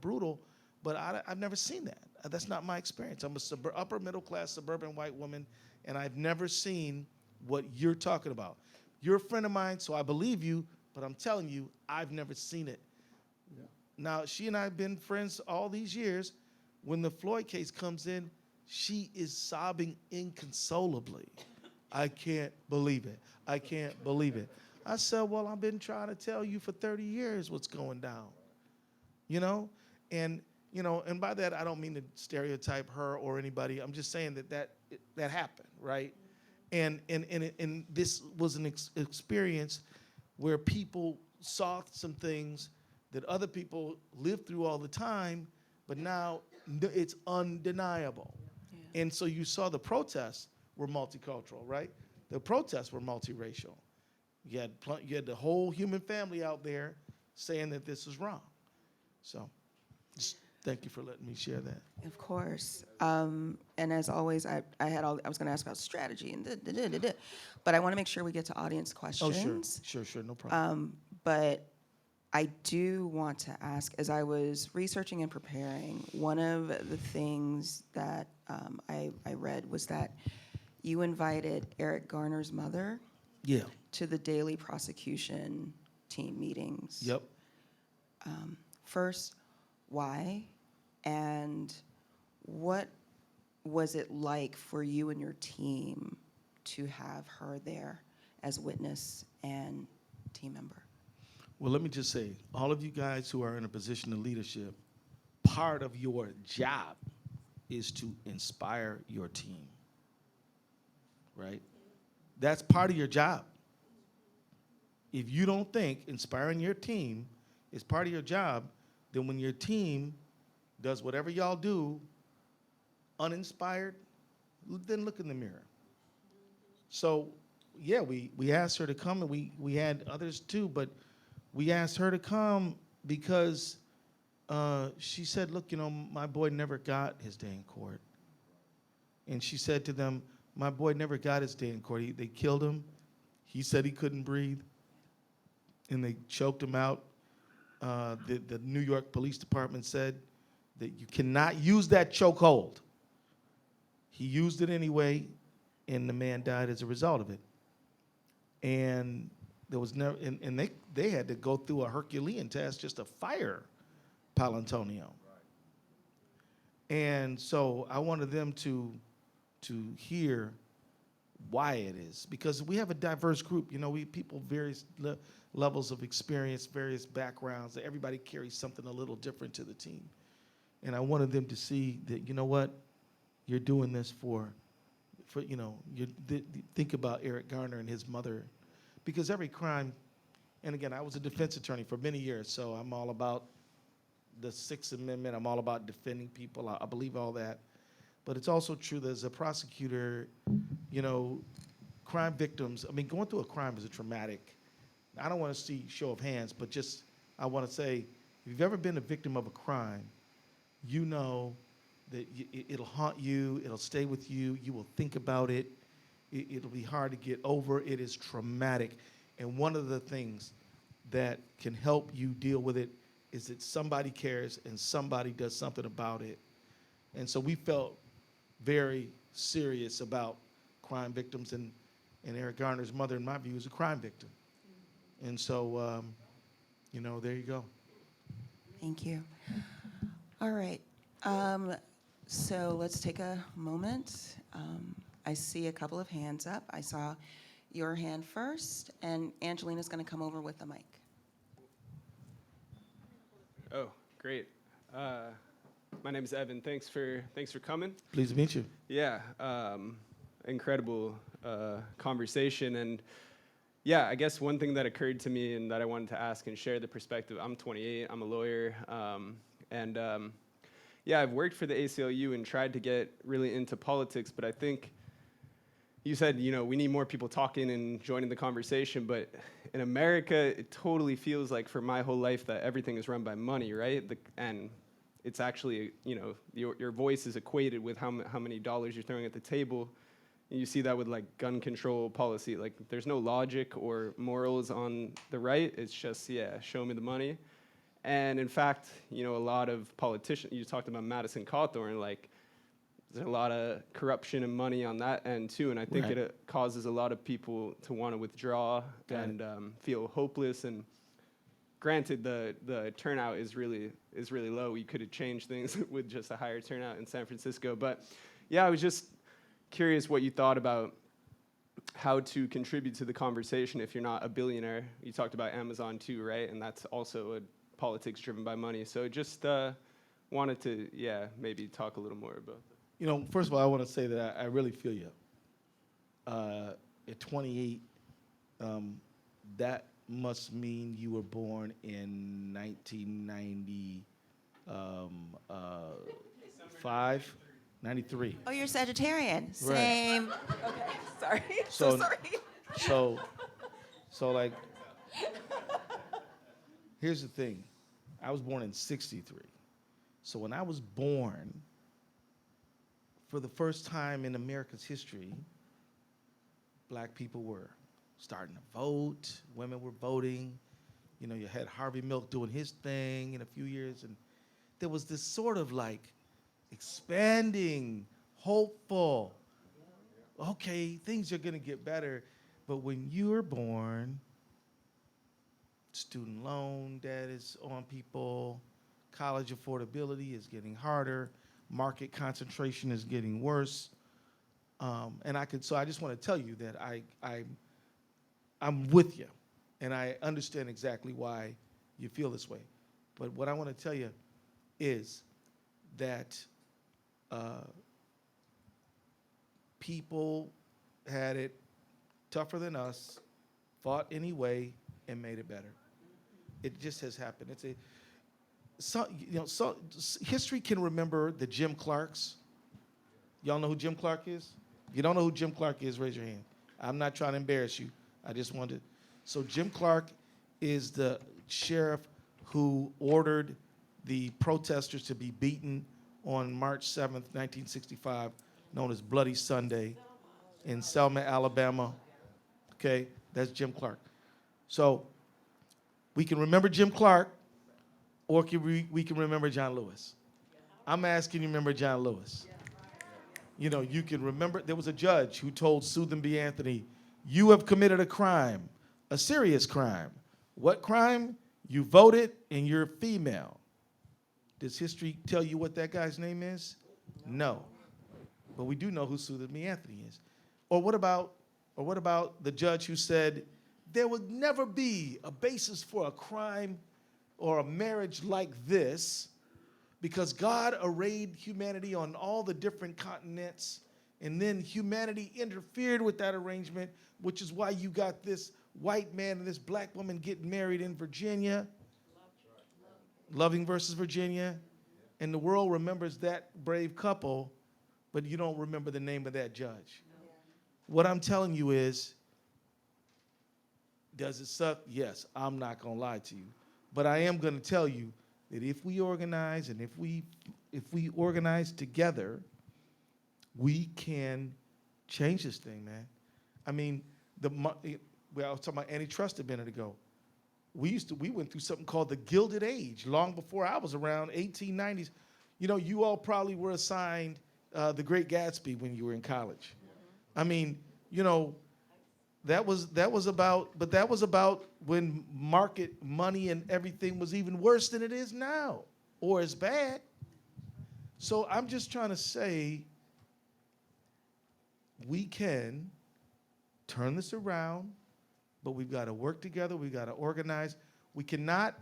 Speaker 1: brutal, but I've never seen that. That's not my experience. I'm a upper middle class suburban white woman, and I've never seen what you're talking about. You're a friend of mine, so I believe you, but I'm telling you, I've never seen it. Yeah. Now, she and I have been friends all these years. When the Floyd case comes in, she is sobbing inconsolably. I can't believe it. I can't believe it. I said, well, I've been trying to tell you for 30 years what's going down, And by that, I don't mean to stereotype her or anybody. I'm just saying that happened, right? And this was an experience where people saw some things that other people lived through all the time, but now it's undeniable. Yeah. And so you saw the protests were multicultural, right? The protests were multiracial. You had the whole human family out there saying that this is wrong. So just thank you for letting me share that.
Speaker 2: Of course. And as always, I was going to ask about strategy, but I want to make sure we get to audience questions.
Speaker 1: Oh, sure, no problem.
Speaker 2: But I do want to ask, as I was researching and preparing, one of the things that I read was that you invited Eric Garner's mother to the daily prosecution team meetings.
Speaker 1: Yep.
Speaker 2: First, why? And what was it like for you and your team to have her there as witness and team member?
Speaker 1: Well, let me just say, all of you guys who are in a position of leadership, part of your job is to inspire your team, right? That's part of your job. If you don't think inspiring your team is part of your job, then when your team does whatever y'all do uninspired, then look in the mirror. So, yeah, we asked her to come, and we had others too, but we asked her to come because she said, look, my boy never got his day in court. And she said to them, my boy never got his day in court. They killed him. He said he couldn't breathe, and they choked him out. The New York Police Department said that you cannot use that chokehold. He used it anyway, and the man died as a result of it. And there was never, and they had to go through a Herculean task just to fire Palantonio. Right. And so I wanted them to hear why it is, because we have a diverse group. We people various levels of experience, various backgrounds. Everybody carries something a little different to the team, and I wanted them to see that you're doing this for think about Eric Garner and his mother, because every crime, and again, I was a defense attorney for many years, so I'm all about the Sixth Amendment. I'm all about defending people. I believe all that. But it's also true that as a prosecutor, crime victims, going through a crime is a traumatic. I don't want to see show of hands, but just I want to say, if you've ever been a victim of a crime, you know that it'll haunt you, it'll stay with you, you will think about it, it'll be hard to get over, it is traumatic. And one of the things that can help you deal with it is that somebody cares and somebody does something about it. And so we felt very serious about crime victims, and Eric Garner's mother, in my view, is a crime victim. And so, there you go.
Speaker 2: Thank you. All right. So let's take a moment. I see a couple of hands up. I saw your hand first, and Angelina's going to come over with the mic.
Speaker 3: Oh, great. My name is Evan. Thanks for coming.
Speaker 1: Pleased to meet you.
Speaker 3: Yeah, incredible conversation. And yeah, I guess one thing that occurred to me and that I wanted to ask and share the perspective. I'm 28. I'm a lawyer, and yeah, I've worked for the ACLU and tried to get really into politics. But I think you said, we need more people talking and joining the conversation. But in America, it totally feels like for my whole life that everything is run by money, right? And it's actually, your voice is equated with how many dollars you're throwing at the table. And you see that with like gun control policy. Like there's no logic or morals on the right. It's just, show me the money. And in fact, a lot of politicians, you talked about Madison Cawthorn, like there's a lot of corruption and money on that end too. And I think it causes a lot of people to want to withdraw and feel hopeless. And granted, the turnout is really low. We could have changed things with just a higher turnout in San Francisco. But yeah, I was just curious what you thought about how to contribute to the conversation if you're not a billionaire. You talked about Amazon too, right? And that's also a politics driven by money. So just wanted to, maybe talk a little more about that.
Speaker 1: First of all, I want to say that I really feel you. At 28, that must mean you were born in 1995, 93.
Speaker 2: Oh, you're Sagittarian.
Speaker 1: Right.
Speaker 2: Same. Okay, sorry.
Speaker 1: So
Speaker 2: sorry.
Speaker 1: So like, here's the thing. I was born in 63. So when I was born, for the first time in America's history, black people were starting to vote. Women were voting. You had Harvey Milk doing his thing in a few years. And there was this sort of like expanding, hopeful, okay, things are going to get better. But when you were born, student loan debt is on people, college affordability is getting harder, market concentration is getting worse. So I just want to tell you that I'm with you, and I understand exactly why you feel this way. But what I want to tell you is that people had it tougher than us, fought anyway, and made it better. It just has happened. History can remember the Jim Clarks. Y'all know who Jim Clark is? If you don't know who Jim Clark is, raise your hand. I'm not trying to embarrass you. I just wanted. So Jim Clark is the sheriff who ordered the protesters to be beaten on March 7th, 1965, known as Bloody Sunday in Selma, Alabama. Okay, that's Jim Clark. So we can remember Jim Clark, or we can remember John Lewis. I'm asking you to remember John Lewis. You can remember there was a judge who told Susan B. Anthony, you have committed a crime, a serious crime. What crime? You voted and you're female. Does history tell you what that guy's name is? No. But we do know who Susan B. Anthony is. Or what about the judge who said there would never be a basis for a crime or a marriage like this because God arrayed humanity on all the different continents, and then humanity interfered with that arrangement, which is why you got this white man and this black woman getting married in Virginia, Loving versus Virginia, and the world remembers that brave couple, but you don't remember the name of that judge. What I'm telling you is, does it suck? Yes, I'm not going to lie to you. But I am going to tell you that if we organize and if we organize together, we can change this thing, man. I mean, I was talking about antitrust a minute ago. We went through something called the Gilded Age long before I was around, 1890s. You all probably were assigned The Great Gatsby when you were in college. I mean, that was about when market money and everything was even worse than it is now, or as bad. So I'm just trying to say we can turn this around, but we've got to work together. We've got to organize. We cannot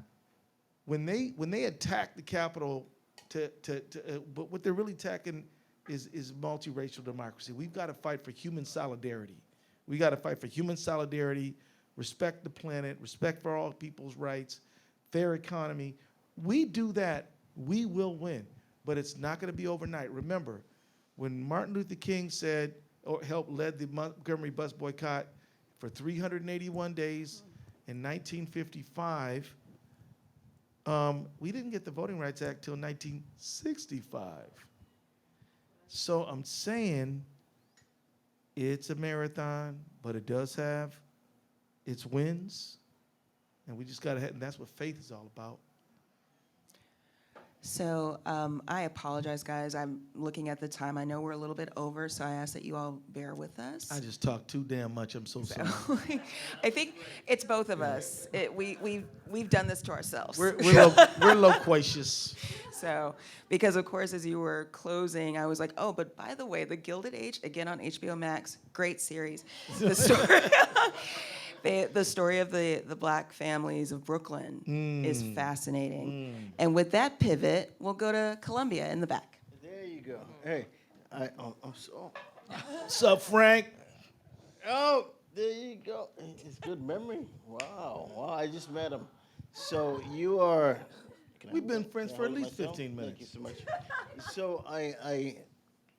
Speaker 1: when they attack the Capitol, but what they're really attacking is multiracial democracy. We've got to fight for human solidarity. We got to fight for human solidarity, respect the planet, respect for all people's rights, fair economy. We do that, we will win. But it's not going to be overnight. Remember, when Martin Luther King said, or led the Montgomery bus boycott for 381 days in 1955, we didn't get the Voting Rights Act till 1965. So I'm saying it's a marathon, but it does have its wins, and we just got to head, and that's what faith is all about.
Speaker 2: So I apologize, guys. I'm looking at the time. I know we're a little bit over, so I ask that you all bear with us.
Speaker 1: I just talked too damn much. I'm so sorry.
Speaker 2: I think it's both of us. We've done this to ourselves.
Speaker 1: We're loquacious.
Speaker 2: So, because of course, as you were closing, I was like, oh, but by the way, The Gilded Age, again on HBO Max, great series. The story, the story of the black families of Brooklyn is fascinating. And with that pivot, we'll go to Columbia in the back.
Speaker 4: There you go. Hey, I'm so.
Speaker 1: What's up, Frank?
Speaker 4: Oh, there you go. It's good memory. Wow. I just met him. So you are.
Speaker 1: We've been friends for at least 15 minutes.
Speaker 4: Thank you so much. So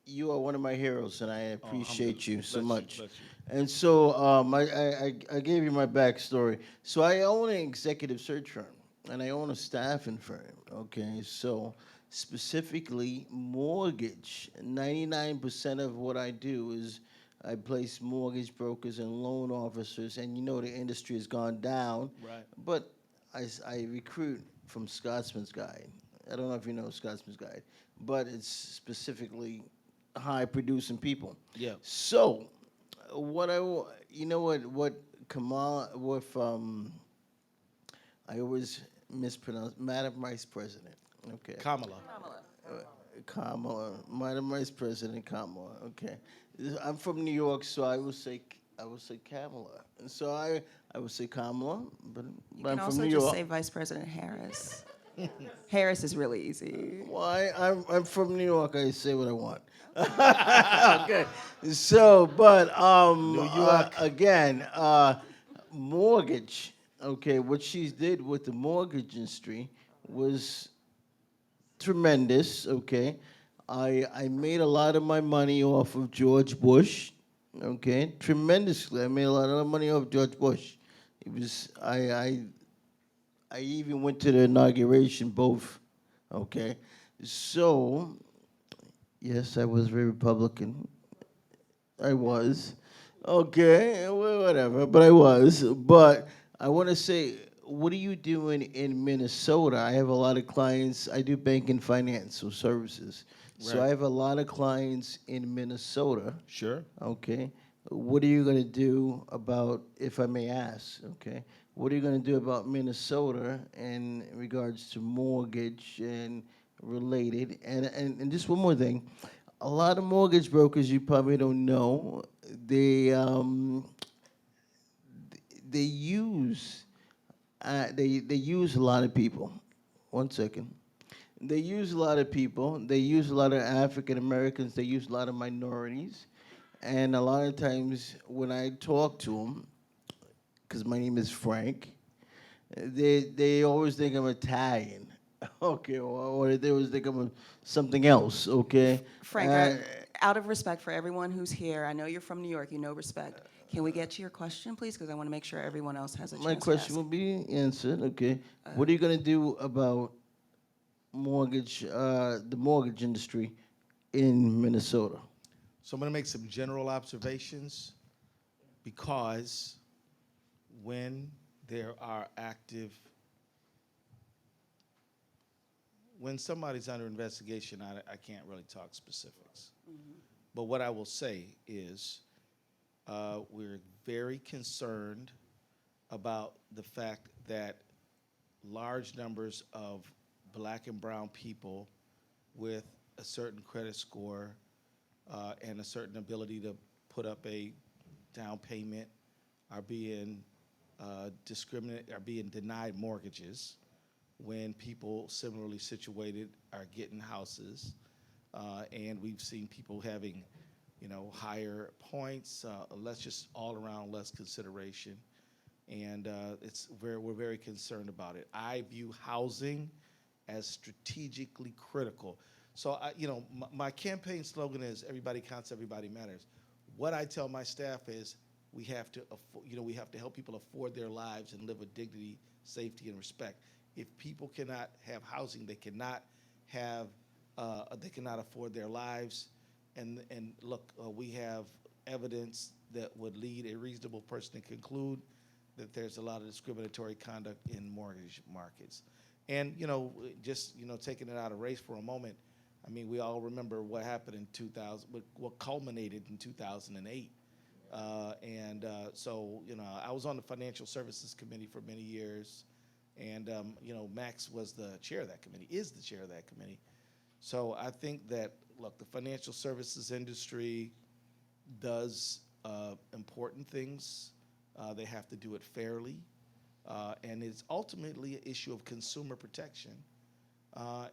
Speaker 4: you are one of my heroes, and I appreciate you so much.
Speaker 1: Bless you.
Speaker 4: And so I gave you my backstory. So I own an executive search firm, and I own a staffing firm. Okay, so specifically mortgage. 99% of what I do is I place mortgage brokers and loan officers, and you know the industry has gone down.
Speaker 1: Right.
Speaker 4: But I recruit from Scotsman's Guide. I don't know if you know Scotsman's Guide, but it's specifically high producing people.
Speaker 1: Yeah.
Speaker 4: So, I always mispronounce Madam Vice President. Okay.
Speaker 1: Kamala.
Speaker 4: Kamala, Madam Vice President Kamala. Okay. I'm from New York, so I will say Kamala. And so I would say Kamala, but
Speaker 2: You
Speaker 4: I'm
Speaker 2: can
Speaker 4: from
Speaker 2: also
Speaker 4: New
Speaker 2: just
Speaker 4: York.
Speaker 2: say Vice President Harris. Harris is really easy.
Speaker 4: Why? I'm from New York. I say what I want. Okay. So, but
Speaker 1: New York.
Speaker 4: again, mortgage. Okay, what she did with the mortgage industry was tremendous. Okay, I made a lot of my money off of George Bush. Okay, tremendously. I made a lot of money off George Bush. It was I even went to the inauguration both. Okay, so yes, I was very Republican. I was. Okay, well, whatever, but I was. But I want to say, what are you doing in Minnesota? I have a lot of clients. I do banking financial services. So
Speaker 1: Right.
Speaker 4: I have a lot of clients in Minnesota.
Speaker 1: Sure.
Speaker 4: Okay. What are you going to do about, if I may ask, okay, what are you going to do about Minnesota in regards to mortgage and related? And just one more thing. A lot of mortgage brokers, you probably don't know, they use they use a lot of people. One second. They use a lot of people. They use a lot of African Americans. They use a lot of minorities. And a lot of times when I talk to them, because my name is Frank, they always think I'm Italian. Okay, or they always think I'm something else, okay?
Speaker 2: Frank, out of respect for everyone who's here, I know you're from New York, you know respect. Can we get to your question, please? Because I want to make sure everyone else has a chance
Speaker 4: My question
Speaker 2: to
Speaker 4: will be answered, okay? What are you going to do about mortgage, the mortgage industry in Minnesota?
Speaker 1: So I'm going to make some general observations because when there are when somebody's under investigation, I can't really talk specifics. But what I will say is we're very concerned about the fact that large numbers of black and brown people with a certain credit score and a certain ability to put up a down payment are being denied mortgages when people similarly situated are getting houses, and we've seen people having, higher points, less just all around less consideration, and we're very concerned about it. I view housing as strategically critical. So my campaign slogan is "Everybody counts, everybody matters." What I tell my staff is we have to help people afford their lives and live with dignity, safety, and respect. If people cannot have housing, they cannot afford their lives. And look, we have evidence that would lead a reasonable person to conclude that there's a lot of discriminatory conduct in mortgage markets. And taking it out of race for a moment, I mean, we all remember what happened in 2000, what culminated in 2008. So I was on the Financial Services Committee for many years, and Max was the chair of that committee, is the chair of that committee. So I think that, look, the financial services industry does important things. They have to do it fairly, and it's ultimately an issue of consumer protection,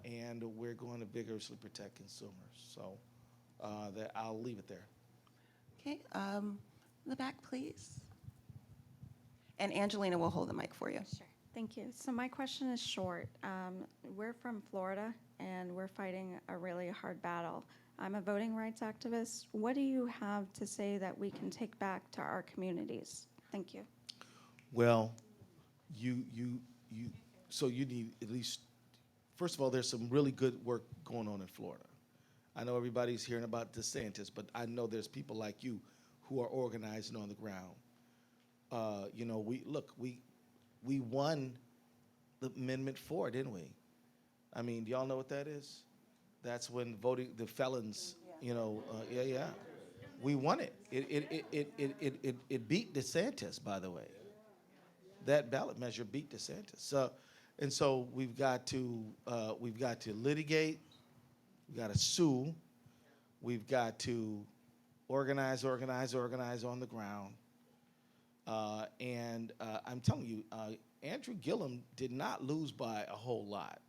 Speaker 1: and we're going to vigorously protect consumers. So I'll leave it there.
Speaker 2: Okay, in the back, please. And Angelina will hold the mic for you.
Speaker 5: Sure. Thank you. So my question is short. We're from Florida, and we're fighting a really hard battle. I'm a voting rights activist. What do you have to say that we can take back to our communities? Thank you.
Speaker 1: Well, so you need at least, first of all, there's some really good work going on in Florida. I know everybody's hearing about DeSantis, but I know there's people like you who are organizing on the ground. We won the Amendment 4, didn't we? I mean, do y'all know what that is? That's when the felons, yeah. We won it. It beat DeSantis, by the way. That ballot measure beat DeSantis. So we've got to litigate. We've got to sue. We've got to organize on the ground. And I'm telling you, Andrew Gillum did not lose by a whole lot.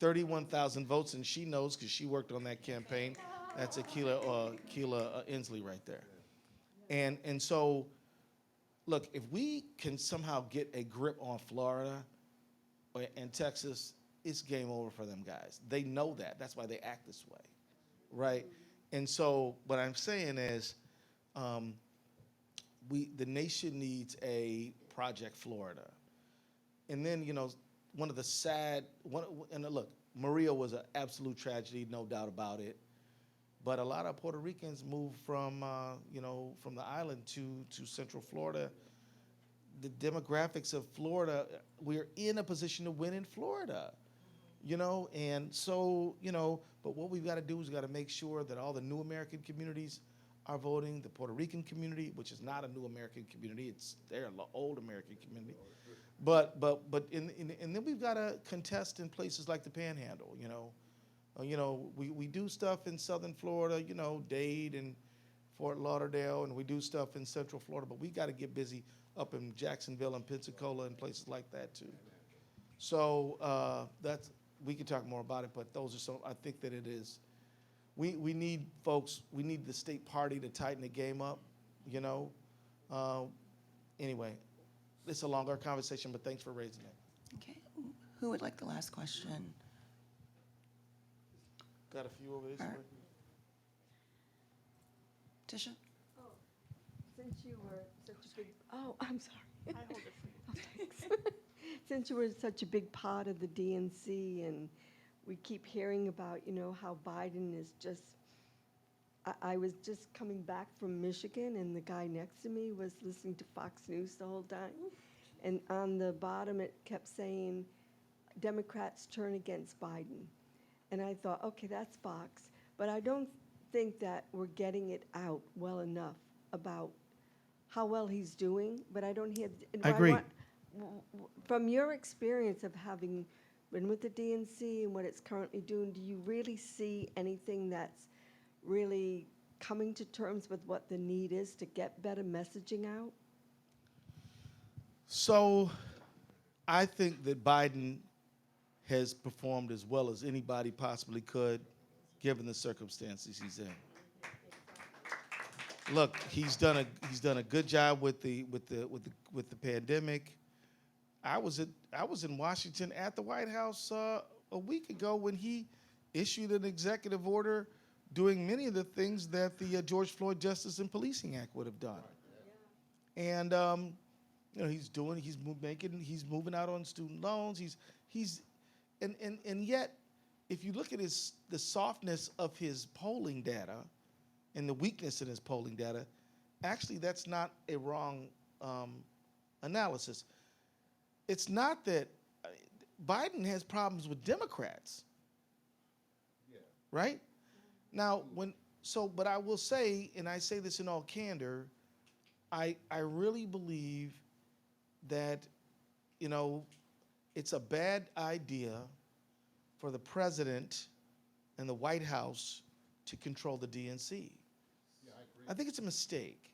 Speaker 1: 31,000 votes, and she knows because she worked on that campaign. That's Keela Inslee right there. And so, look, if we can somehow get a grip on Florida and Texas, it's game over for them guys. They know that. That's why they act this way, right? And so what I'm saying is the nation needs a Project Florida. And then, look, Maria was an absolute tragedy, no doubt about it. But a lot of Puerto Ricans moved from the island to Central Florida. The demographics of Florida, we're in a position to win in Florida, and so, but what we've got to do is we've got to make sure that all the new American communities are voting, the Puerto Rican community, which is not a new American community, they're an old American community. And then we've got to contest in places like the Panhandle, we do stuff in Southern Florida, Dade and Fort Lauderdale, and we do stuff in Central Florida, but we got to get busy up in Jacksonville and Pensacola and places like that too. So we can talk more about it, but those are some. I think that it is. We need folks. We need the state party to tighten the game up. Anyway, it's a longer conversation, but thanks for raising it.
Speaker 2: Okay, who would like the last question?
Speaker 1: Got a few over this
Speaker 2: All
Speaker 1: way.
Speaker 2: right. Tisha?
Speaker 6: Since you were such a big, I'm sorry. I hold it for you. Thanks. Since you were such a big part of the DNC, and we keep hearing about, how Biden is just, I was just coming back from Michigan, and the guy next to me was listening to Fox News the whole time. And on the bottom, it kept saying, Democrats turn against Biden. And I thought, okay, that's Fox. But I don't think that we're getting it out well enough about how well he's doing, but I don't hear.
Speaker 1: I agree.
Speaker 6: From your experience of having been with the DNC and what it's currently doing, do you really see anything that's really coming to terms with what the need is to get better messaging out?
Speaker 1: So I think that Biden has performed as well as anybody possibly could, given the circumstances he's in. Look, he's done a good job with the pandemic. I was in Washington at the White House a week ago when he issued an executive order doing many of the things that the George Floyd Justice and Policing Act would have done. And you know, he's moving out on student loans. And yet, if you look at the softness of his polling data and the weakness in his polling data, actually that's not a wrong analysis. It's not that Biden has problems with Democrats, right? Now, but I will say, and I say this in all candor, I really believe that, you know, it's a bad idea for the president and the White House to control the DNC. Yeah, I agree. I think it's a mistake.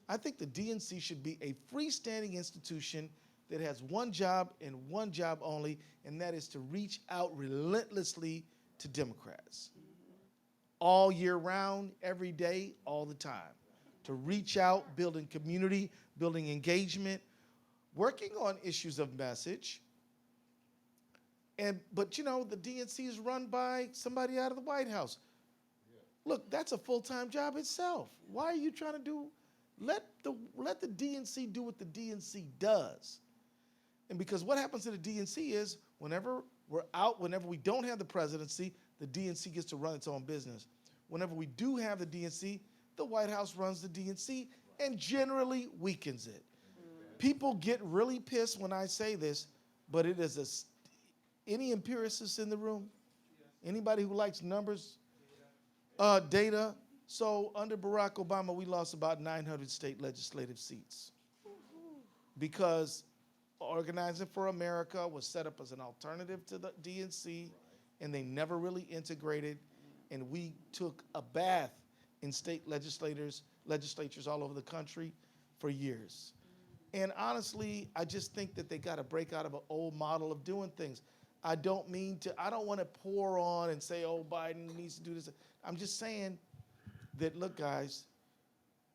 Speaker 1: I think the DNC should be a freestanding institution that has one job and one job only, and that is to reach out relentlessly to Democrats. All year round, every day, all the time. To reach out, building community, building engagement, working on issues of message. But you know, the DNC is run by somebody out of the White House. Look, that's a full-time job itself. Why are you trying to let the DNC do what the DNC does? And because what happens to the DNC is whenever we don't have the presidency, the DNC gets to run its own business. Whenever we do have the DNC, the White House runs the DNC and generally weakens it. People get really pissed when I say this, but it is any empiricists in the room? Anybody who likes numbers? Data. So under Barack Obama, we lost about 900 state legislative seats because Organizing for America was set up as an alternative to the DNC, and they never really integrated, and we took a bath in state legislatures all over the country for years. And honestly, I just think that they got to break out of an old model of doing things. I don't want to pour on and say, oh, Biden needs to do this. I'm just saying that, look, guys,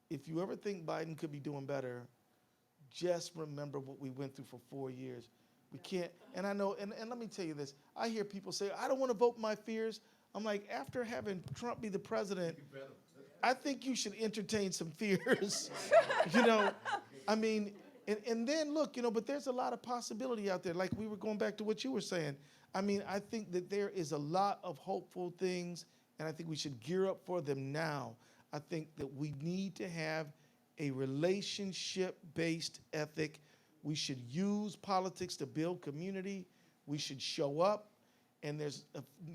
Speaker 1: if you ever think Biden could be doing better, just remember what we went through for 4 years. We can't, and I know, and let me tell you this, I hear people say, I don't want to vote my fears. I'm like, after having Trump be the president, I think you should entertain some fears. You know, I mean, and then look, you know, but there's a lot of possibility out there. Like we were going back to what you were saying. I mean, I think that there is a lot of hopeful things, and I think we should gear up for them now. I think that we need to have a relationship-based ethic. We should use politics to build community. We should show up. And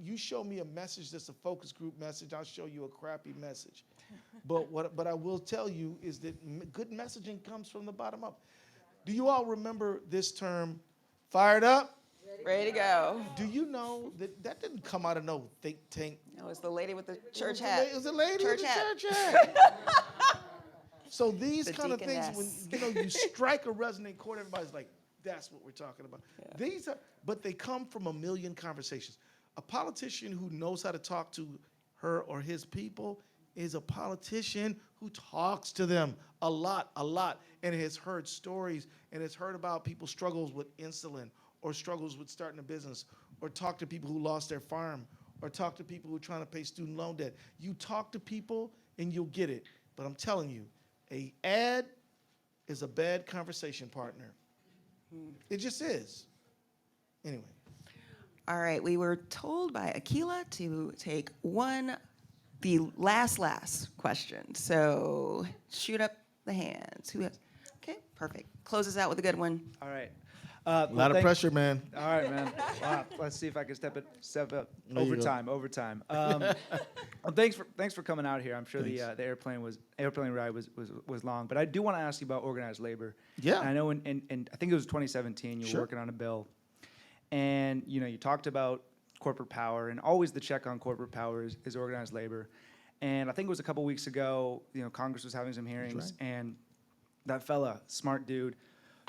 Speaker 1: you show me a message that's a focus group message, I'll show you a crappy message. But I will tell you is that good messaging comes from the bottom up. Do you all remember this term, fired up?
Speaker 2: Ready to go.
Speaker 1: Do you know that didn't come out of no think tank?
Speaker 2: It was the lady with the church hat.
Speaker 1: It was a lady with
Speaker 2: Church
Speaker 1: the
Speaker 2: hat.
Speaker 1: church hat. So these
Speaker 2: The
Speaker 1: kind of things, when
Speaker 2: deaconess.
Speaker 1: you strike a resonant chord, everybody's like, that's what we're talking about. Yeah. But they come from a million conversations. A politician who knows how to talk to her or his people is a politician who talks to them a lot, and has heard stories and has heard about people's struggles with insulin or struggles with starting a business or talk to people who lost their farm or talk to people who are trying to pay student loan debt. You talk to people and you'll get it. But I'm telling you, an ad is a bad conversation partner. It just is. Anyway.
Speaker 2: All right, we were told by Akila to take the last question. So shoot up the hands. Who has? Okay, perfect. Close us out with a good one.
Speaker 7: All right.
Speaker 1: A lot of pressure, man.
Speaker 7: All right, man. Wow. Let's see if I can step up.
Speaker 1: There you go.
Speaker 7: Overtime. Well, thanks for coming out here. I'm sure the airplane ride was long, but I do want to ask you about organized labor.
Speaker 1: Yeah.
Speaker 7: And I know in I think it was 2017 you were working on a bill, and you talked about corporate power, and always the check on corporate power is organized labor. And I think it was a couple weeks ago, Congress was having some hearings, and that fella, smart dude,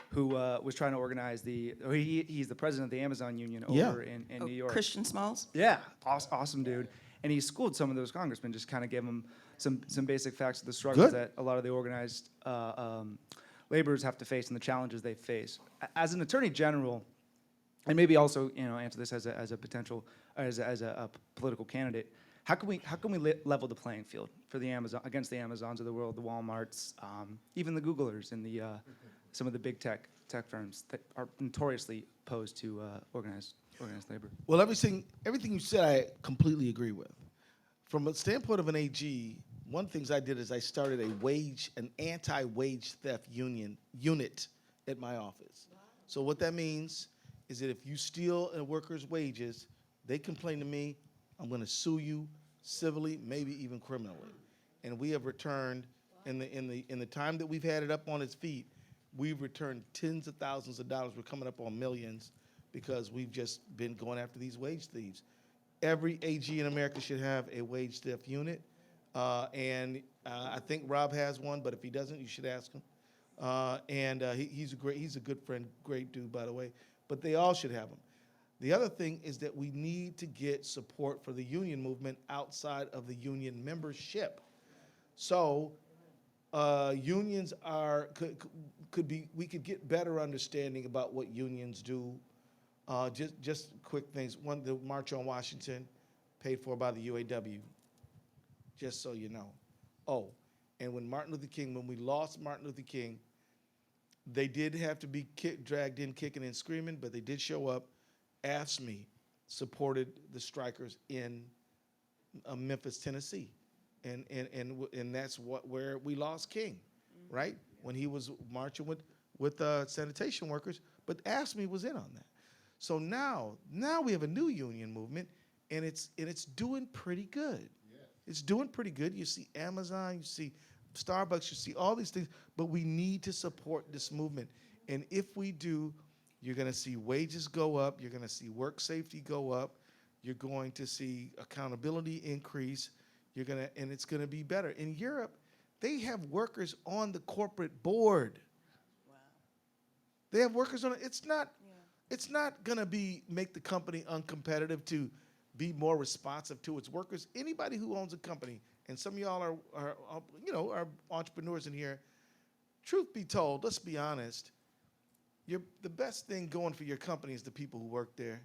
Speaker 7: who was trying to organize he's the president of the Amazon union
Speaker 1: Yeah.
Speaker 7: over in New York.
Speaker 2: Christian Smalls?
Speaker 7: Yeah, awesome dude. And he schooled some of those congressmen, just kind of gave them some basic facts of the struggles
Speaker 1: Good.
Speaker 7: that a lot of the organized laborers have to face and the challenges they face. As an attorney general, and maybe also answer this as a potential as a political candidate, how can we level the playing field for the against the Amazons of the world, the WalMarts, even the Googlers and the some of the big tech firms that are notoriously opposed to organized labor?
Speaker 1: Well, everything you said, I completely agree with. From a standpoint of an AG, one of the things I did is I started an anti-wage theft unit at my office. So what that means is that if you steal a worker's wages, they complain to me, I'm going to sue you civilly, maybe even criminally. And we have returned in the time that we've had it up on its feet, we've returned tens of thousands of dollars. We're coming up on millions because we've just been going after these wage thieves. Every AG in America should have a wage theft unit, and I think Rob has one. But if he doesn't, you should ask him. He's a good friend, great dude, by the way. But they all should have them. The other thing is that we need to get support for the union movement outside of the union membership. So unions we could get better understanding about what unions do. Just quick things. One, the March on Washington, paid for by the UAW, just so you know. Oh, and when we lost Martin Luther King, they did have to be dragged in kicking and screaming, but they did show up. AFSCME supported the strikers in Memphis, Tennessee, and that's where we lost King, right? When he was marching with sanitation workers, but AFSCME was in on that. So now we have a new union movement, and it's doing pretty good. Yeah. It's doing pretty good. You see Amazon, you see Starbucks, you see all these things, but we need to support this movement. And if we do, you're going to see wages go up. You're going to see work safety go up. You're going to see accountability increase. And it's going to be better. In Europe, they have workers on the corporate board. Wow. They have workers on it. It's not going to make the company uncompetitive to be more responsive to its workers. Anybody who owns a company, and some of y'all are entrepreneurs in here, truth be told, let's be honest, the best thing going for your company is the people who work there.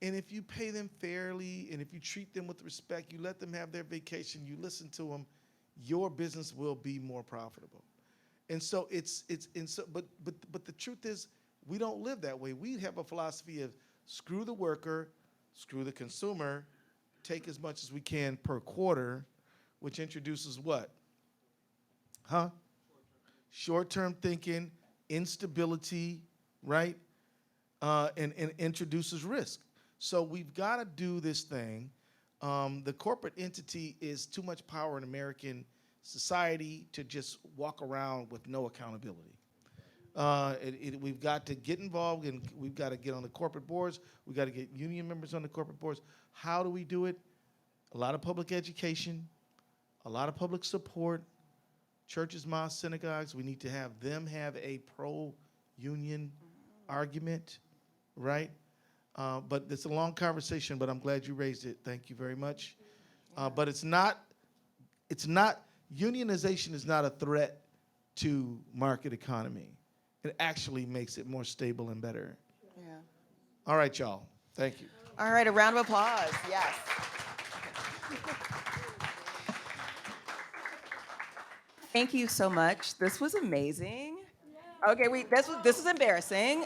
Speaker 1: And if you pay them fairly, and if you treat them with respect, you let them have their vacation, you listen to them, your business will be more profitable. And so but the truth is, we don't live that way. We have a philosophy of screw the worker, screw the consumer, take as much as we can per quarter, which introduces what? Short-term thinking, instability, right? And introduces risk. So we've got to do this thing. The corporate entity is too much power in American society to just walk around with no accountability. We've got to get involved, and we've got to get on the corporate boards. We've got to get union members on the corporate boards. How do we do it? A lot of public education, a lot of public support, churches, mosques, synagogues. We need to have them have a pro-union argument, right? But it's a long conversation, but I'm glad you raised it. Thank you very much. But it's not, unionization is not a threat to market economy. It actually makes it more stable and better.
Speaker 2: Yeah.
Speaker 1: All right, y'all. Thank you.
Speaker 2: All right, a round of applause. Yes. Thank you so much. This was amazing. Okay, this is embarrassing.